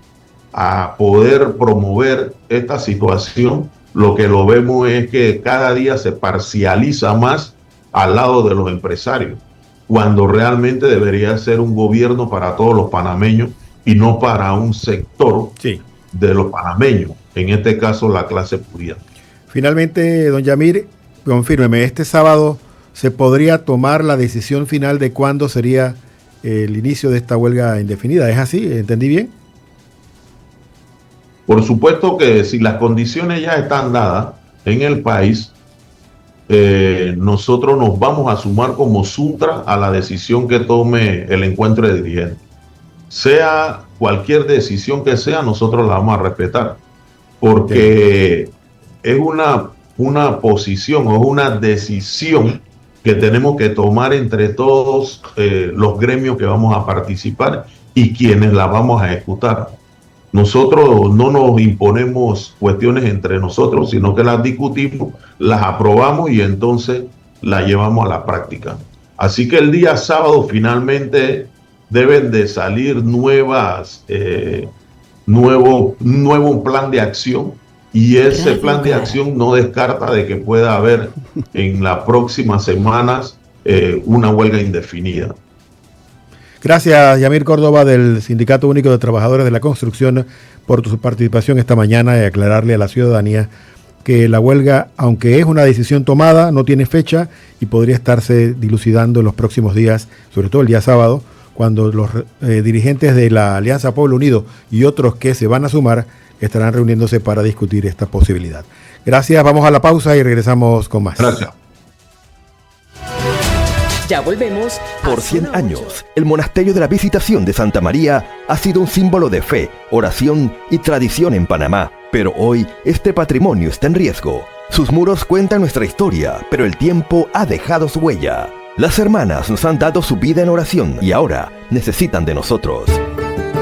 Speaker 13: a poder promover esta situación, lo que lo vemos es que cada día se parcializa más al lado de los empresarios, cuando realmente debería ser un gobierno para todos los panameños y no para un sector de los panameños, en este caso la clase pudiente.
Speaker 2: Finalmente, don Yamir, confírmeme, este sábado se podría tomar la decisión final de cuándo sería el inicio de esta huelga indefinida. ¿Es así? ¿Entendí bien?
Speaker 13: Por supuesto que si las condiciones ya están dadas en el país, nosotros nos vamos a sumar como Suntra a la decisión que tome el encuentro de dirigentes. Sea cualquier decisión que sea, nosotros la vamos a respetar, porque es una posición o una decisión que tenemos que tomar entre todos los gremios que vamos a participar y quienes la vamos a ejecutar. Nosotros no nos imponemos cuestiones entre nosotros, sino que las discutimos, las aprobamos y entonces las llevamos a la práctica. Así que el día sábado finalmente deben de salir nuevo plan de acción, y ese plan de acción no descarta de que pueda haber en las próximas semanas una huelga indefinida.
Speaker 2: Gracias, Yamir Córdoba, del Sindicato Único de Trabajadores de la Construcción, por tu participación esta mañana y aclararle a la ciudadanía que la huelga, aunque es una decisión tomada, no tiene fecha y podría estarse dilucidando en los próximos días, sobre todo el día sábado, cuando los dirigentes de la Alianza Pueblo Unido y otros que se van a sumar estarán reuniéndose para discutir esta posibilidad. Gracias, vamos a la pausa y regresamos con más.
Speaker 13: Gracias.
Speaker 1: Ya volvemos.
Speaker 15: Por 100 años, el Monasterio de la Visitación de Santa María ha sido un símbolo de fe, oración y tradición en Panamá. Pero hoy, este patrimonio está en riesgo. Sus muros cuentan nuestra historia, pero el tiempo ha dejado su huella. Las hermanas nos han dado su vida en oración y ahora necesitan de nosotros.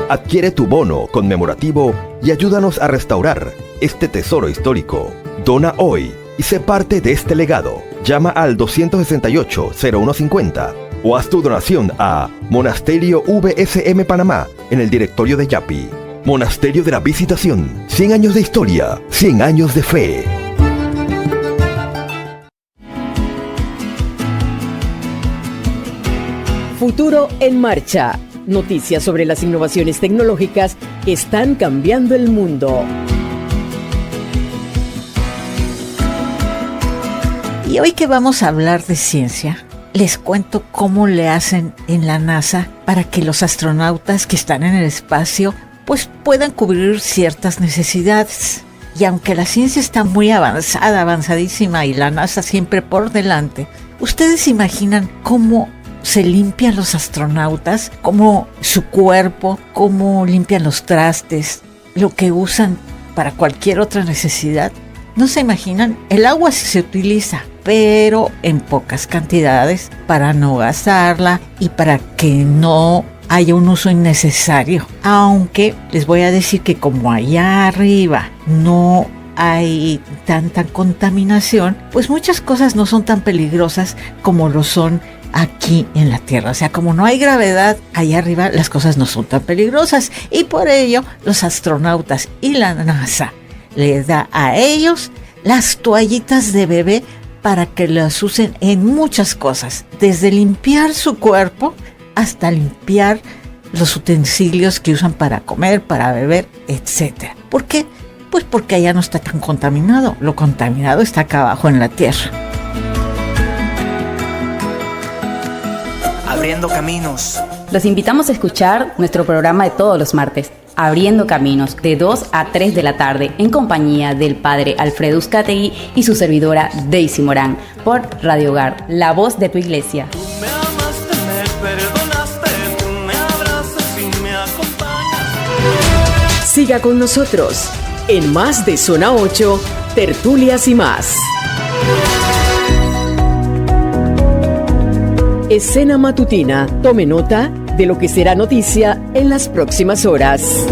Speaker 15: Adquiere tu bono conmemorativo y ayúdanos a restaurar este tesoro histórico. Dona hoy y sé parte de este legado. Llama al 268-0150 o haz tu donación a Monasterio VSM Panamá en el directorio de Yapi. Monasterio de la Visitación. 100 años de historia, 100 años de fe.
Speaker 1: Futuro en marcha. Noticias sobre las innovaciones tecnológicas que están cambiando el mundo.
Speaker 16: Y hoy que vamos a hablar de ciencia, les cuento cómo le hacen en la NASA para que los astronautas que están en el espacio pues puedan cubrir ciertas necesidades. Y aunque la ciencia está muy avanzada, avanzadísima, y la NASA siempre por delante, ¿ustedes imaginan cómo se limpian los astronautas? ¿Cómo su cuerpo? ¿Cómo limpian los trastes? ¿Lo que usan para cualquier otra necesidad? ¿No se imaginan? El agua sí se utiliza, pero en pocas cantidades para no gastarla y para que no haya un uso innecesario. Aunque les voy a decir que como allá arriba no hay tanta contaminación, pues muchas cosas no son tan peligrosas como lo son aquí en la Tierra. O sea, como no hay gravedad allá arriba, las cosas no son tan peligrosas, y por ello los astronautas y la NASA les da a ellos las toallitas de bebé para que las usen en muchas cosas, desde limpiar su cuerpo hasta limpiar los utensilios que usan para comer, para beber, etc. ¿Por qué? Pues porque allá no está tan contaminado. Lo contaminado está acá abajo en la Tierra.
Speaker 17: Abriendo Caminos.
Speaker 18: Los invitamos a escuchar nuestro programa de todos los martes, Abriendo Caminos, de 2 a 3 de la tarde, en compañía del padre Alfredo Uzcategui y su servidora Daisy Morán, por Radio Hogar, la voz de tu iglesia.
Speaker 1: Siga con nosotros en Más de Zona 8, Tertulias y más. Escena matutina. Tome nota de lo que será noticia en las próximas horas.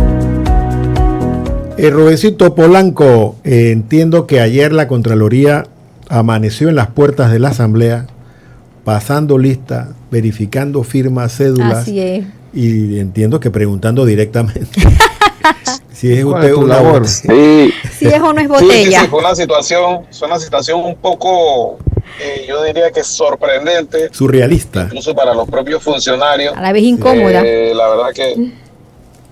Speaker 2: Rubensito Polanco, entiendo que ayer la Contraloría amaneció en las puertas de la Asamblea, pasando lista, verificando firmas, cédulas.
Speaker 7: Así es.
Speaker 2: Y entiendo que preguntando directamente si es
Speaker 5: usted
Speaker 2: una labor.
Speaker 5: Sí.
Speaker 7: Si es o no es botella.
Speaker 5: Sí, fue una situación un poco, yo diría que sorprendente.
Speaker 2: Surrealista.
Speaker 5: Incluso para los propios funcionarios.
Speaker 7: A la vez incómoda.
Speaker 5: La verdad que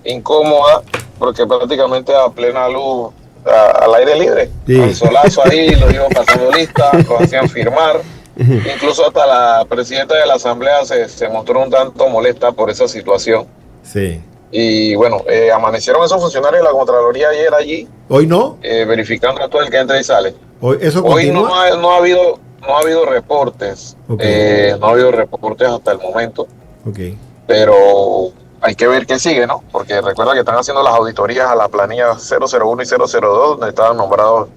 Speaker 5: incómoda, porque prácticamente a plena luz, al aire libre. Sí. Al solazo ahí, los iban pasando lista, los hacían firmar. Incluso hasta la presidenta de la Asamblea se mostró un tanto molesta por esa situación.
Speaker 2: Sí.
Speaker 5: Y bueno, amanecieron esos funcionarios de la Contraloría ayer allí.
Speaker 2: ¿Hoy no?
Speaker 5: Verificando a todo el que entra y sale.
Speaker 2: Hoy
Speaker 5: no ha habido reportes. Okay. No ha habido reportes hasta el momento.
Speaker 2: Okay.
Speaker 5: Pero hay que ver qué sigue, ¿no? Porque recuerda que están haciendo las auditorías a la planilla 001 y 002, donde estaban nombrados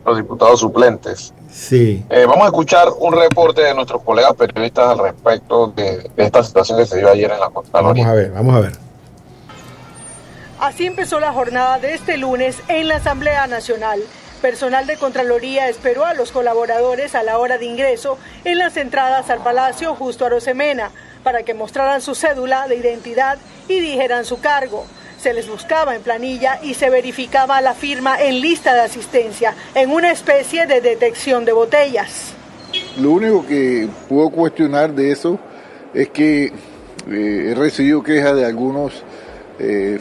Speaker 5: los diputados suplentes.
Speaker 2: Sí.
Speaker 5: Vamos a escuchar un reporte de nuestros colegas periodistas al respecto de esta situación que se dio ayer en la Contraloría.
Speaker 2: Vamos a ver.
Speaker 19: Así empezó la jornada de este lunes en la Asamblea Nacional. Personal de Contraloría esperó a los colaboradores a la hora de ingreso en las entradas al Palacio Justo Arosemena para que mostraran su cédula de identidad y dijeran su cargo. Se les buscaba en planilla y se verificaba la firma en lista de asistencia, en una especie de detección de botellas.
Speaker 20: Lo único que puedo cuestionar de eso es que he recibido quejas de algunos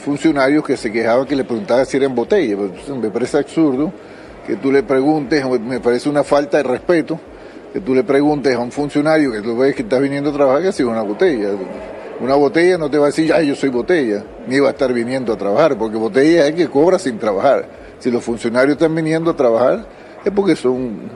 Speaker 20: funcionarios que se quejaban que le preguntaban si eran botellas. Me parece absurdo que tú le preguntes, me parece una falta de respeto, que tú le preguntes a un funcionario que tú ves que está viniendo a trabajar que si es una botella. Una botella no te va a decir, yo soy botella, ni va a estar viniendo a trabajar, porque botella es que cobra sin trabajar. Si los funcionarios están viniendo a trabajar, es porque son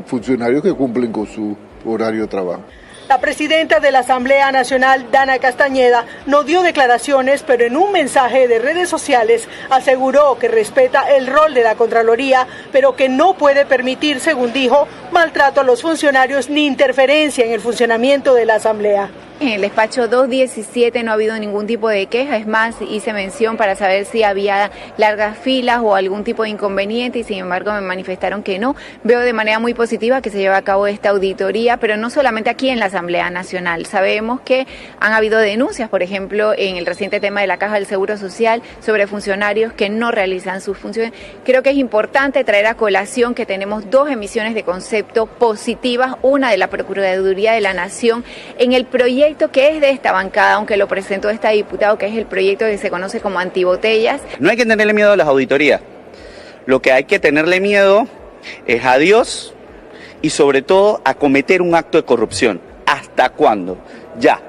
Speaker 20: funcionarios que cumplen con su horario de trabajo.
Speaker 19: La presidenta de la Asamblea Nacional, Dana Castañeda, no dio declaraciones, pero en un mensaje de redes sociales aseguró que respeta el rol de la Contraloría, pero que no puede permitir, según dijo, maltrato a los funcionarios ni interferencia en el funcionamiento de la Asamblea.
Speaker 17: En el despacho 217 no ha habido ningún tipo de queja, es más, hice mención para saber si había largas filas o algún tipo de inconveniente y sin embargo me manifestaron que no. Veo de manera muy positiva que se lleva a cabo esta auditoría, pero no solamente aquí en la Asamblea Nacional. Sabemos que han habido denuncias, por ejemplo, en el reciente tema de la Caja del Seguro Social sobre funcionarios que no realizan sus funciones. Creo que es importante traer a colación que tenemos 2 emisiones de concepto positivas, una de la Procuraduría de la Nación en el proyecto que es de esta bancada, aunque lo presentó este diputado, que es el proyecto que se conoce como antibotellas.
Speaker 21: No hay que tenerle miedo a las auditorías. Lo que hay que tenerle miedo es a Dios y sobre todo a cometer un acto de corrupción. ¿Hasta cuándo? Ya.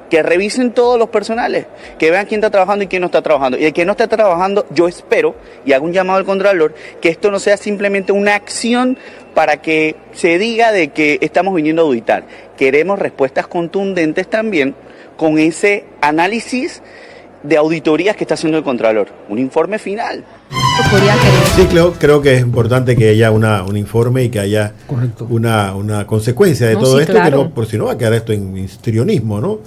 Speaker 21: Que revisen todos los personales, que vean quién está trabajando y quién no está trabajando. Y el que no está trabajando, yo espero, y hago un llamado al Contralor, que esto no sea simplemente una acción para que se diga de que estamos viniendo a auditar. Queremos respuestas contundentes también con ese análisis de auditorías que está haciendo el Contralor. Un informe final.
Speaker 2: Sí, creo que es importante que haya un informe y que haya una consecuencia de todo esto, claro. Que no, por si no va a quedar esto en histrionismo, ¿no?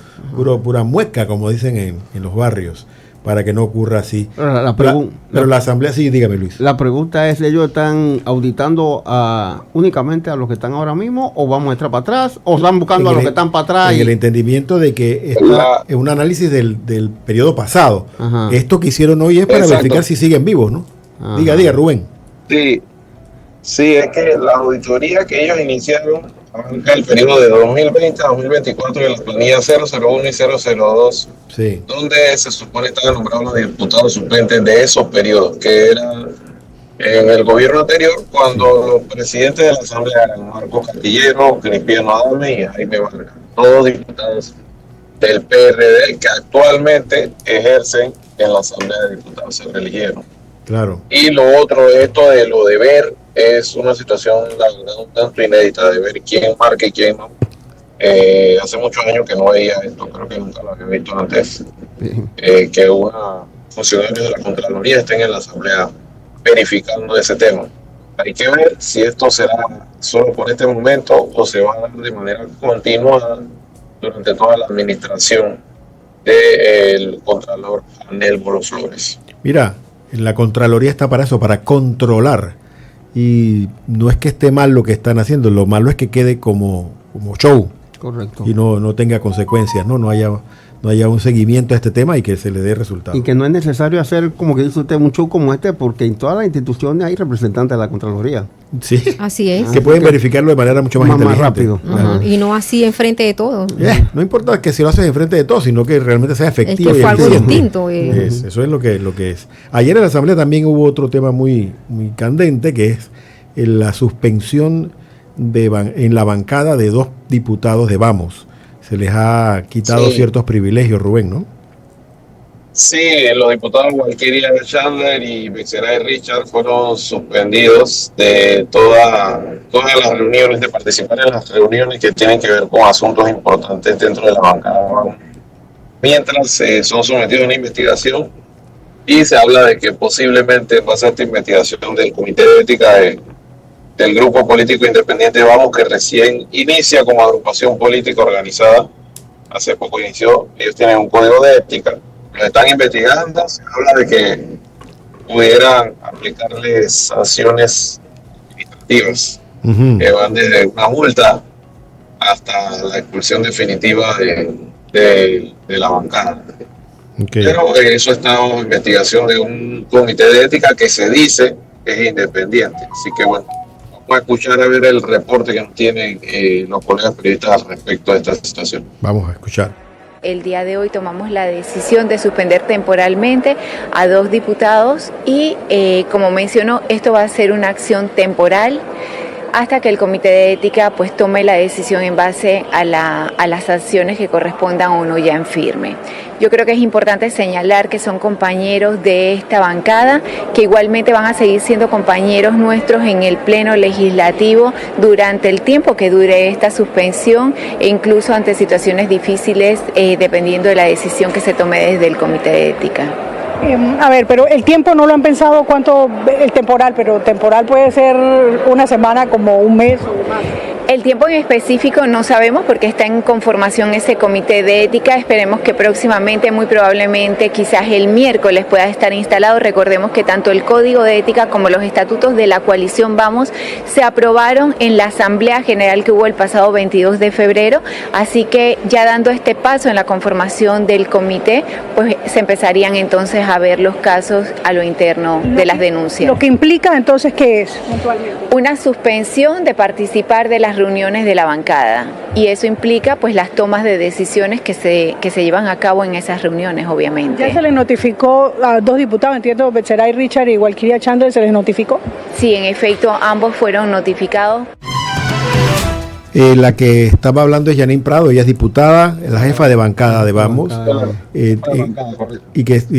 Speaker 2: Pura mueca, como dicen en los barrios, para que no ocurra así. Pero la Asamblea, sí, dígame, Luis.
Speaker 14: La pregunta es, ¿ellos están auditando únicamente a los que están ahora mismo o vamos a entrar para atrás o están buscando a los que están para atrás?
Speaker 2: En el entendimiento de que es un análisis del periodo pasado. Ajá. Esto que hicieron hoy es para verificar si siguen vivos, ¿no? Ajá. Diga, Rubén.
Speaker 5: Sí, es que la auditoría que ellos iniciaron abarca el periodo de 2020 a 2024 de la planilla 001 y 002, sí, donde se supone estaban nombrados los diputados suplentes de esos periodos, que eran en el gobierno anterior, cuando los presidentes de la Asamblea eran Marcos Castillero, Cristiano Adame y Jaime Vargas, todos diputados del PRD que actualmente ejercen en la Asamblea de Diputados, se reeligieron.
Speaker 2: Claro.
Speaker 5: Y lo otro, esto de lo de ver, es una situación la verdad un tanto inédita de ver quién marca y quién no. Hace muchos años que no veía esto, creo que nunca lo había visto antes, que una funcionario de la Contraloría estén en la Asamblea verificando ese tema. Hay que ver si esto será solo por este momento o se va a dar de manera continuada durante toda la administración del Contralor Anel Bolo Flores.
Speaker 2: Mira, la Contraloría está para eso, para controlar. Y no es que esté mal lo que están haciendo, lo malo es que quede como show.
Speaker 14: Correcto.
Speaker 2: Y no tenga consecuencias, no haya un seguimiento a este tema y que se le dé resultados.
Speaker 14: Y que no es necesario hacer, como que dice usted, un show como este, porque en todas las instituciones hay representantes de la Contraloría.
Speaker 2: Sí.
Speaker 7: Así es.
Speaker 2: Que pueden verificarlo de manera mucho más inteligente.
Speaker 14: Más rápido.
Speaker 7: Claro. Y no así enfrente de todos.
Speaker 2: No importa que si lo haces enfrente de todos, sino que realmente sea efectivo.
Speaker 7: Es que fue algo distinto.
Speaker 2: Eso es lo que es. Ayer en la Asamblea también hubo otro tema muy candente, que es la suspensión en la bancada de 2 diputados de Vamos. Se les ha quitado ciertos privilegios, Rubén, ¿no?
Speaker 5: Sí, los diputados Walkiria Chandler y Bexeray Richard fueron suspendidos de todas las reuniones, de participar en las reuniones que tienen que ver con asuntos importantes dentro de la bancada. Mientras son sometidos a una investigación y se habla de que posiblemente va a ser esta investigación del Comité de Ética del Grupo Político Independiente Vamos, que recién inicia como agrupación política organizada. Hace poco inició, ellos tienen un código de ética. Lo están investigando, se habla de que pudieran aplicarles sanciones administrativas que van desde una multa hasta la expulsión definitiva de la bancada. Pero eso está en investigación de un comité de ética que se dice que es independiente. Así que bueno, vamos a escuchar a ver el reporte que nos tienen los colegas periodistas respecto a esta situación.
Speaker 2: Vamos a escuchar.
Speaker 17: El día de hoy tomamos la decisión de suspender temporalmente a 2 diputados y, como mencionó, esto va a ser una acción temporal. hasta que el comité de ética pues tome la decisión en base a las sanciones que correspondan o no ya en firme. Yo creo que es importante señalar que son compañeros de esta bancada, que igualmente van a seguir siendo compañeros nuestros en el Pleno Legislativo durante el tiempo que dure esta suspensión e incluso ante situaciones difíciles dependiendo de la decisión que se tome desde el comité de ética.
Speaker 19: A ver, pero el tiempo no lo han pensado cuánto, el temporal, pero temporal puede ser una semana, como un mes o más.
Speaker 17: El tiempo en específico no sabemos porque está en conformación ese comité de ética. Esperemos que próximamente, muy probablemente, quizás el miércoles pueda estar instalado. Recordemos que tanto el Código de Ética como los estatutos de la coalición Vamos se aprobaron en la Asamblea General que hubo el pasado 22 de febrero. Así que ya dando este paso en la conformación del comité, pues se empezarían entonces a ver los casos a lo interno de las denuncias.
Speaker 19: Lo que implica entonces, ¿qué es puntualmente?
Speaker 17: Una suspensión de participar de las reuniones de la bancada, y eso implica pues las tomas de decisiones que se llevan a cabo en esas reuniones, obviamente.
Speaker 19: ¿Ya se les notificó a 2 diputados, entiendo, Betseray Richard y Walkiria Chandler, se les notificó?
Speaker 17: Sí, en efecto, ambos fueron notificados.
Speaker 2: La que estaba hablando es Janine Prado, ella es diputada, la jefa de bancada de Vamos, y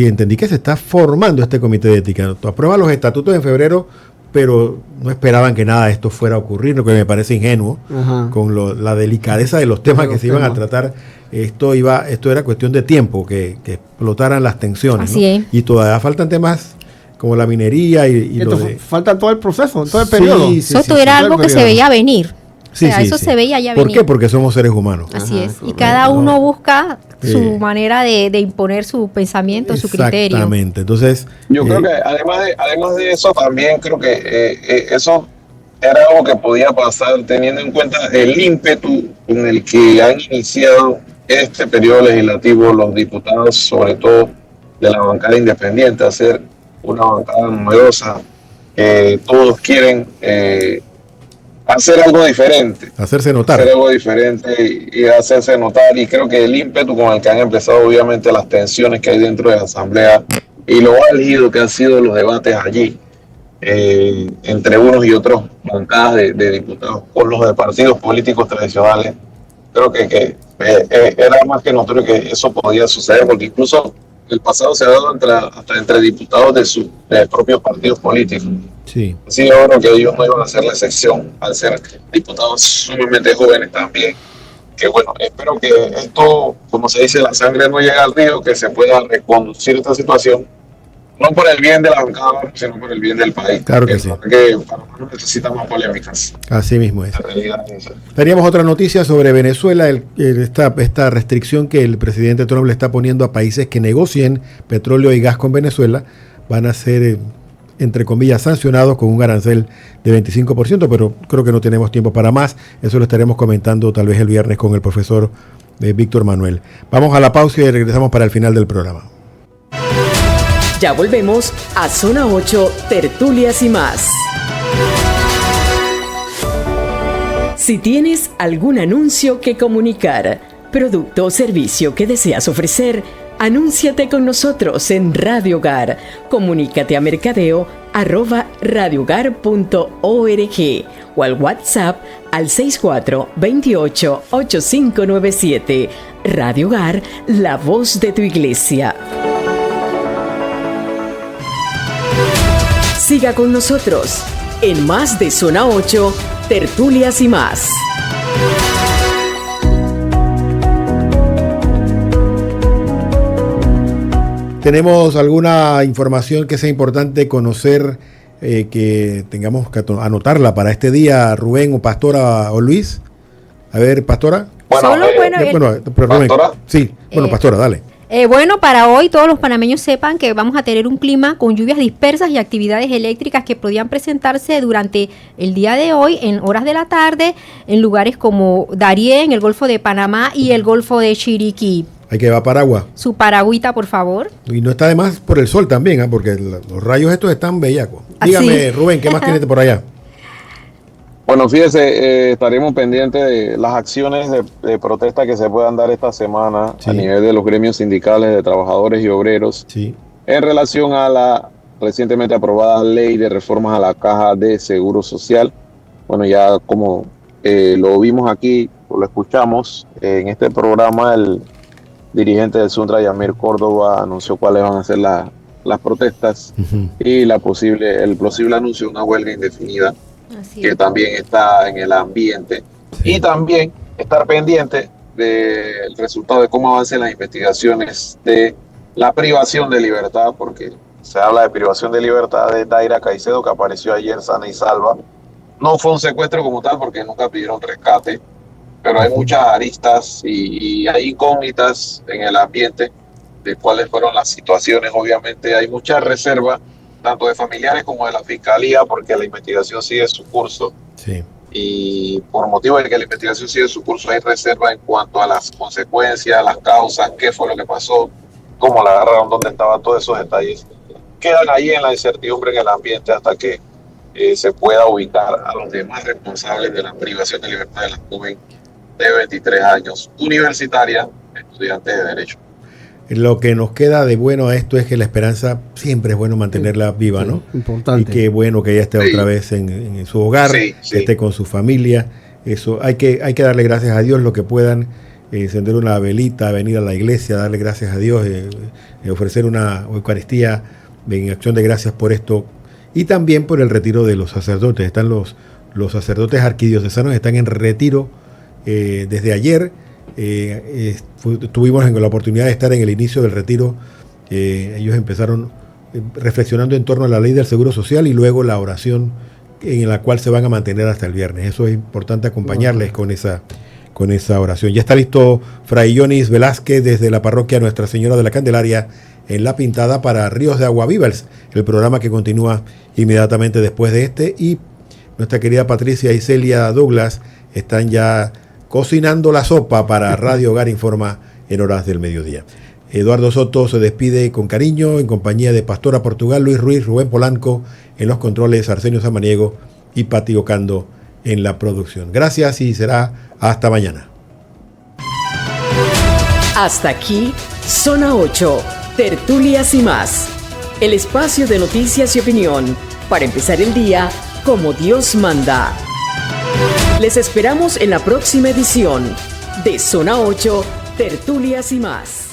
Speaker 2: entendí que se está formando este comité de ética. Aprueban los estatutos en febrero, pero no esperaban que nada de esto fuera a ocurrir, lo que me parece ingenuo, con la delicadeza de los temas que se iban a tratar. Esto era cuestión de tiempo, que explotaran las tensiones.
Speaker 7: Así es.
Speaker 2: Y todavía faltan temas como la minería y lo de...
Speaker 14: Falta todo el proceso, todo el periodo.
Speaker 7: Eso era algo que se veía venir.
Speaker 2: Sí,
Speaker 7: eso se veía ya venir.
Speaker 2: ¿Por qué? Porque somos seres humanos.
Speaker 7: Así es. Y cada uno busca su manera de imponer su pensamiento, su criterio.
Speaker 2: Exactamente. Entonces,
Speaker 5: yo creo que además de eso, también creo que eso era algo que podía pasar teniendo en cuenta el ímpetu con el que han iniciado este periodo legislativo los diputados, sobre todo de la bancada independiente, hacer una bancada numerosa. Todos quieren hacer algo diferente.
Speaker 2: Hacerse notar.
Speaker 5: Hacer algo diferente y hacerse notar. Y creo que el ímpetu con el que han empezado, obviamente, las tensiones que hay dentro de la Asamblea y lo álgido que han sido los debates allí, entre unos y otros bancadas de diputados con los de partidos políticos tradicionales, creo que era más que notorio que eso podía suceder, porque incluso el pasado se ha dado hasta entre diputados de propios partidos políticos.
Speaker 2: Sí.
Speaker 5: Sí, yo creo que ellos no iban a hacer la excepción al ser diputados sumamente jóvenes también. Que bueno, espero que esto, como se dice, la sangre no llegue al río, que se pueda reconducir esta situación, no por el bien de la bancada, sino por el bien del país.
Speaker 2: Claro que sí.
Speaker 5: Porque Panamá no necesita más polémicas.
Speaker 2: Así mismo es.
Speaker 5: La realidad es esa.
Speaker 2: Teníamos otra noticia sobre Venezuela, esta restricción que el presidente Trump le está poniendo a países que negocien petróleo y gas con Venezuela. Van a ser, entre comillas, sancionados con un arancel de 25%, pero creo que no tenemos tiempo para más. Eso lo estaremos comentando tal vez el viernes con el profesor Víctor Manuel. Vamos a la pausa y regresamos para el final del programa.
Speaker 1: Ya volvemos a Zona 8, Tertulias y más. Si tienes algún anuncio que comunicar, producto o servicio que deseas ofrecer, anúnciate con nosotros en Radio Hogar. Comunícate a mercadeo@radiohogar.org o al WhatsApp al 6428-8597. Radio Hogar, la voz de tu iglesia. Siga con nosotros en más de Zona 8, Tertulias y más.
Speaker 2: ¿Tenemos alguna información que sea importante conocer, que tengamos que anotarla para este día, Rubén o Pastora o Luis? A ver, Pastora.
Speaker 7: Pastora.
Speaker 2: Sí, Pastora, dale.
Speaker 7: Bueno, para hoy todos los panameños sepan que vamos a tener un clima con lluvias dispersas y actividades eléctricas que podrían presentarse durante el día de hoy en horas de la tarde en lugares como Darién, el Golfo de Panamá y el Golfo de Chiriquí.
Speaker 2: Hay que llevar paraguas.
Speaker 7: Su paragüita, por favor.
Speaker 2: Y no está de más por el sol también, porque los rayos estos están bellacos. Dígame, Rubén, ¿qué más tienes por allá?
Speaker 5: Bueno, fíjese, estaremos pendientes de las acciones de protesta que se puedan dar esta semana a nivel de los gremios sindicales de trabajadores y obreros en relación a la recientemente aprobada ley de reformas a la Caja de Seguro Social, bueno, ya como lo vimos aquí, o lo escuchamos en este programa, el dirigente del Suntra, Yamir Córdoba, anunció cuáles van a ser las protestas y el posible anuncio de una huelga indefinida que también está en el ambiente. Y también estar pendiente del resultado de cómo avancen las investigaciones de la privación de libertad, porque se habla de privación de libertad de Daira Caicedo, que apareció ayer sana y salva. No fue un secuestro como tal porque nunca pidieron rescate, pero hay muchas aristas y hay incógnitas en el ambiente de cuáles fueron las situaciones. Obviamente hay mucha reserva, tanto de familiares como de la fiscalía, porque la investigación sigue su curso.
Speaker 2: Sí.
Speaker 5: Y por motivo de que la investigación sigue su curso, hay reserva en cuanto a las consecuencias, las causas, qué fue lo que pasó, cómo la agarraron, dónde estaban, todos esos detalles. Quedan ahí en la incertidumbre en el ambiente hasta que se pueda ubicar a los demás responsables de la privación de libertad de la joven de 23 años, universitaria, estudiante de Derecho.
Speaker 2: Lo que nos queda de bueno a esto es que la esperanza siempre es bueno mantenerla viva, ¿no?
Speaker 14: Importante.
Speaker 2: Y qué bueno que ella esté otra vez en su hogar, que esté con su familia. Eso hay que darle gracias a Dios lo que puedan, encender una velita, venir a la iglesia, darle gracias a Dios, ofrecer una Eucaristía en acción de gracias por esto. Y también por el retiro de los sacerdotes. Están los sacerdotes arquidiocesanos, están en retiro desde ayer. Tuvimos la oportunidad de estar en el inicio del retiro. Ellos empezaron reflexionando en torno a la ley del Seguro Social y luego la oración en la cual se van a mantener hasta el viernes. Eso es importante acompañarles con esa oración. Ya está listo Fray Yonis Velázquez desde la parroquia Nuestra Señora de la Candelaria en La Pintada para Ríos de Agua Viva, el programa que continúa inmediatamente después de este, y nuestra querida Patricia y Celia Douglas están ya cocinando la sopa para Radio Hogar Informa en horas del mediodía. Eduardo Soto se despide con cariño en compañía de Pastora Portugal, Luis Ruiz, Rubén Polanco en los controles, Arsenio Samaniego y Pati Ocando en la producción. Gracias y será hasta mañana.
Speaker 1: Hasta aquí, Zona 8, Tertulias y más. El espacio de noticias y opinión para empezar el día como Dios manda. Les esperamos en la próxima edición de Zona 8, Tertulias y más.